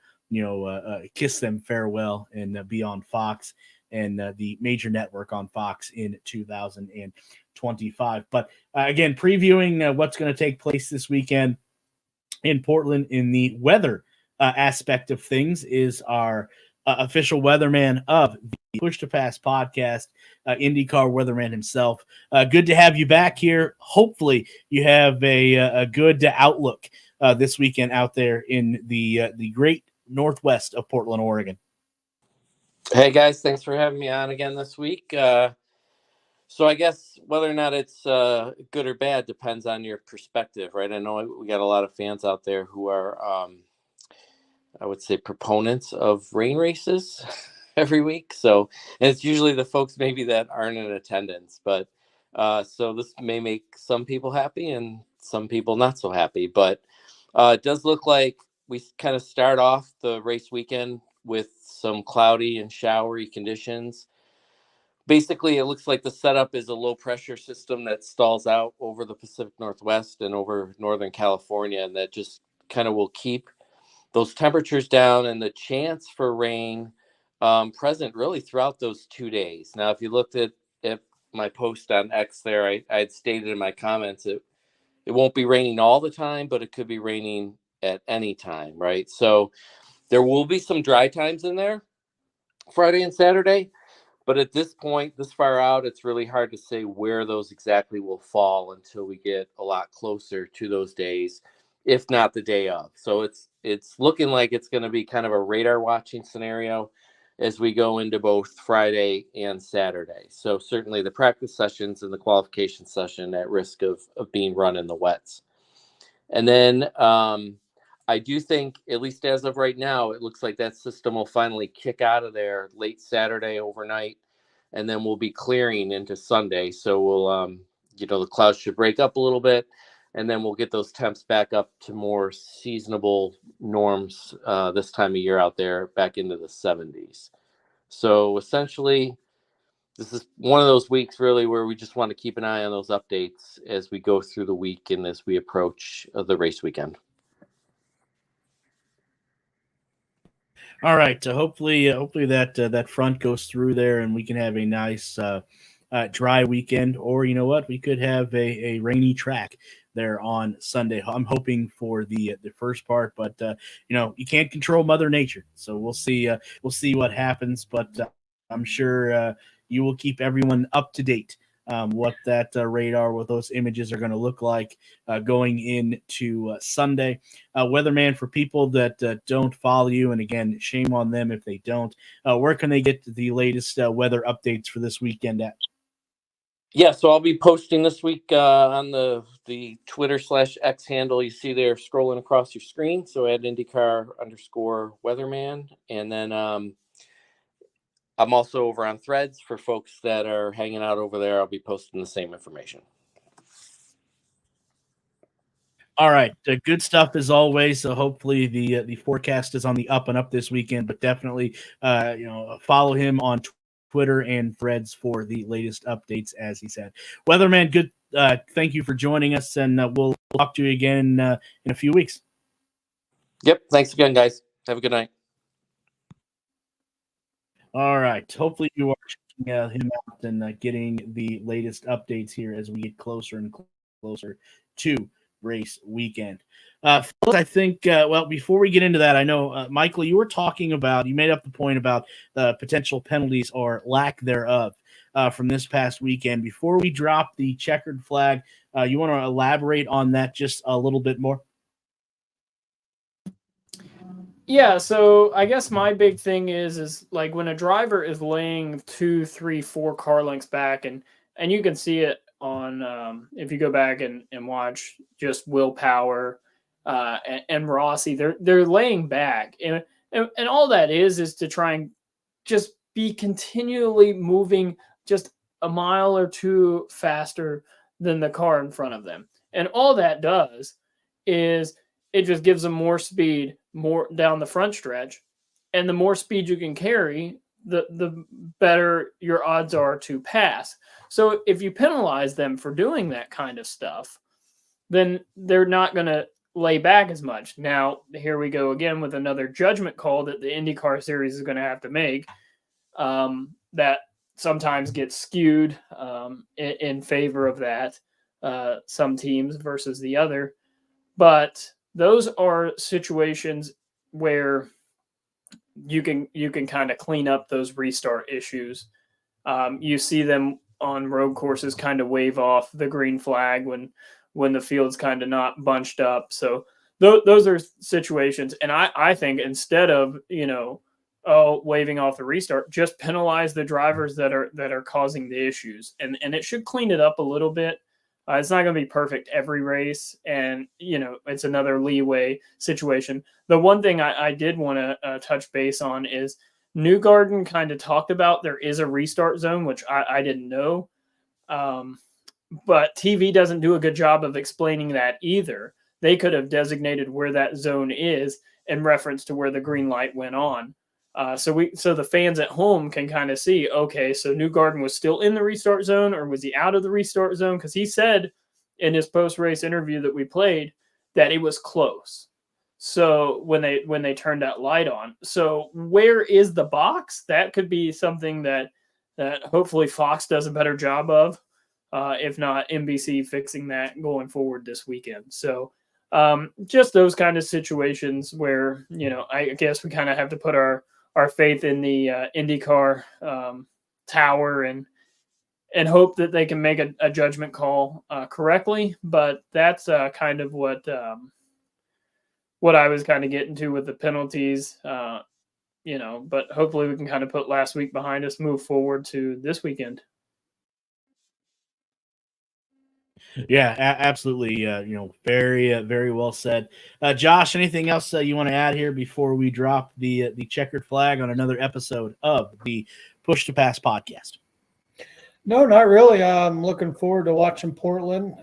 A: kiss them farewell and be on Fox. and the major network on Fox in 2025. But again, previewing what's going to take place this weekend in Portland in the weather aspect of things is our official weatherman of the Push to Pass podcast, IndyCar weatherman himself. Good to have you back here. Hopefully you have a good outlook this weekend out there in the great northwest of Portland, Oregon.
F: Hey guys, thanks for having me on again this week. So I guess whether or not it's good or bad depends on your perspective, right? I know we got a lot of fans out there who are, I would say, proponents of rain races every week. So, and it's usually the folks maybe that aren't in attendance. But so this may make some people happy and some people not so happy. But it does look like we kind of start off the race weekend with some cloudy and showery conditions. Basically, it looks like the setup is a low pressure system that stalls out over the Pacific Northwest and over Northern California, and that just kind of will keep those temperatures down and the chance for rain present really throughout those 2 days. Now, if you looked at my post on X there, I had stated in my comments it won't be raining all the time, but it could be raining at any time, right? So there will be some dry times in there Friday and Saturday. But at this point, this far out, it's really hard to say where those exactly will fall until we get a lot closer to those days, if not the day of. So it's looking like it's going to be kind of a radar watching scenario as we go into both Friday and Saturday. So certainly the practice sessions and the qualification session at risk of being run in the wets. And then I do think, at least as of right now, it looks like that system will finally kick out of there late Saturday overnight, and then we'll be clearing into Sunday. So we'll, the clouds should break up a little bit, and then we'll get those temps back up to more seasonable norms this time of year out there, back into the 70s. So essentially, this is one of those weeks really where we just want to keep an eye on those updates as we go through the week and as we approach the race weekend.
A: All right. Hopefully that front goes through there, and we can have a nice dry weekend. Or you know what, we could have a rainy track there on Sunday. I'm hoping for the first part, but you can't control Mother Nature, so we'll see. We'll see what happens, but I'm sure you will keep everyone up to date. What that radar, what those images are going to look like going into Sunday. Weatherman, for people that don't follow you, and again, shame on them if they don't, where can they get the latest weather updates for this weekend at?
F: Yeah, so I'll be posting this week on the Twitter/X handle you see there scrolling across your screen. So add IndyCar_weatherman. And then I'm also over on Threads for folks that are hanging out over there. I'll be posting the same information.
A: All right, good stuff as always. So hopefully the forecast is on the up and up this weekend, but definitely follow him on Twitter and Threads for the latest updates, as he said. Weatherman, good. Thank you for joining us, and we'll talk to you again in a few weeks.
F: Yep. Thanks again, guys. Have a good night.
A: All right. Hopefully you are checking him out and getting the latest updates here as we get closer and closer to race weekend. I think, before we get into that, I know, Michael, you made up the point about potential penalties or lack thereof from this past weekend. Before we drop the checkered flag, you want to elaborate on that just a little bit more?
B: Yeah, so I guess my big thing is like when a driver is laying 2, 3, 4 car lengths back, and you can see it on if you go back and watch just Will Power and Rossi, they're laying back, and all that is to try and just be continually moving just a mile or two faster than the car in front of them, and all that does is it just gives them more speed, more down the front stretch, and the more speed you can carry, the better your odds are to pass. So if you penalize them for doing that kind of stuff, then they're not going to lay back as much. Now, here we go again with another judgment call that the IndyCar series is going to have to make. that sometimes gets skewed in favor of that, some teams versus the other. But those are situations where you can kind of clean up those restart issues. You see them on road courses kind of wave off the green flag when the field's kind of not bunched up. So those are situations, and I think instead of waving off the restart, just penalize the drivers that are causing the issues, and it should clean it up a little bit. It's not going to be perfect every race, and it's another leeway situation. The one thing I did want to touch base on is Newgarden kind of talked about there is a restart zone, which I didn't know, but TV doesn't do a good job of explaining that either. They could have designated where that zone is in reference to where the green light went on. So the fans at home can kind of see, okay, so Newgarden was still in the restart zone, or was he out of the restart zone? Because he said in his post-race interview that we played that it was close. So when they turned that light on, so where is the box? That could be something that hopefully Fox does a better job of. If not, NBC fixing that going forward this weekend. So just those kind of situations where I guess we kind of have to put our faith in the IndyCar tower and hope that they can make a judgment call correctly. But that's kind of what I was kind of getting to with the penalties. But hopefully we can kind of put last week behind us, move forward to this weekend.
A: Yeah, absolutely. Very, very well said. Josh, anything else you want to add here before we drop the checkered flag on another episode of the Push to Pass podcast?
C: No, not really. I'm looking forward to watching Portland,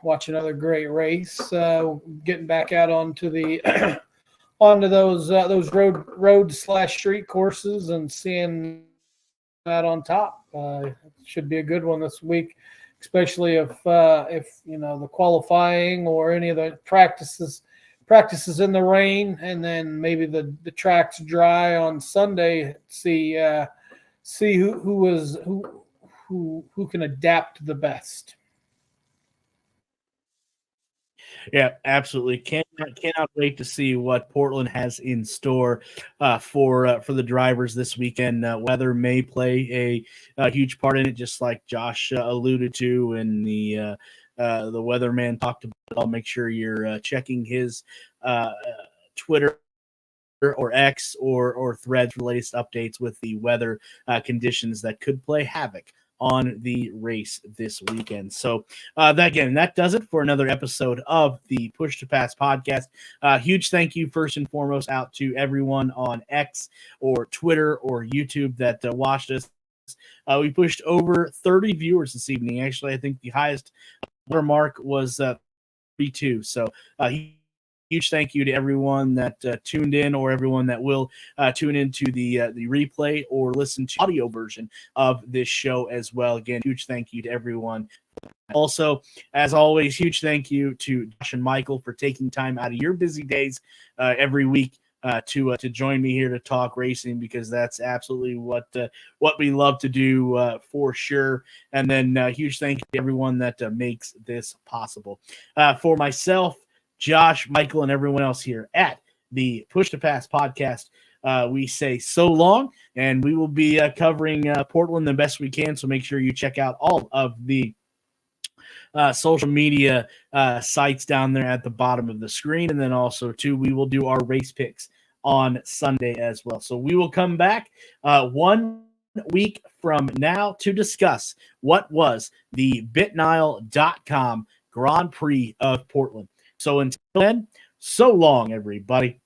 C: watch another great race, getting back out onto the onto those road/street courses and seeing that on top. Should be a good one this week, especially if the qualifying or any of the practices in the rain, and then maybe the track's dry on Sunday. See who can adapt the best.
A: Yeah, absolutely. Cannot wait to see what Portland has in store for the drivers this weekend. Weather may play a huge part in it, just like Josh alluded to, and the weatherman talked about. I'll make sure you're checking his Twitter or X or Threads for the latest updates with the weather conditions that could play havoc on the race this weekend. So that does it for another episode of the Push to Pass podcast. Huge thank you first and foremost out to everyone on X or Twitter or YouTube that watched us. We pushed over 30 viewers this evening. Actually, I think the highest watermark was 32. So huge thank you to everyone that tuned in, or everyone that will tune into the replay or listen to the audio version of this show as well. Again, huge thank you to everyone. Also, as always, huge thank you to Josh and Michael for taking time out of your busy days every week to join me here to talk racing, because that's absolutely what we love to do for sure. And then huge thank you to everyone that makes this possible. For myself, Josh, Michael, and everyone else here at the Push to Pass podcast, we say so long, and we will be covering Portland the best we can. So make sure you check out all of the social media sites down there at the bottom of the screen. And then also, too, we will do our race picks on Sunday as well. So we will come back 1 week from now to discuss what was the BitNile.com Grand Prix of Portland. So until then, so long, everybody.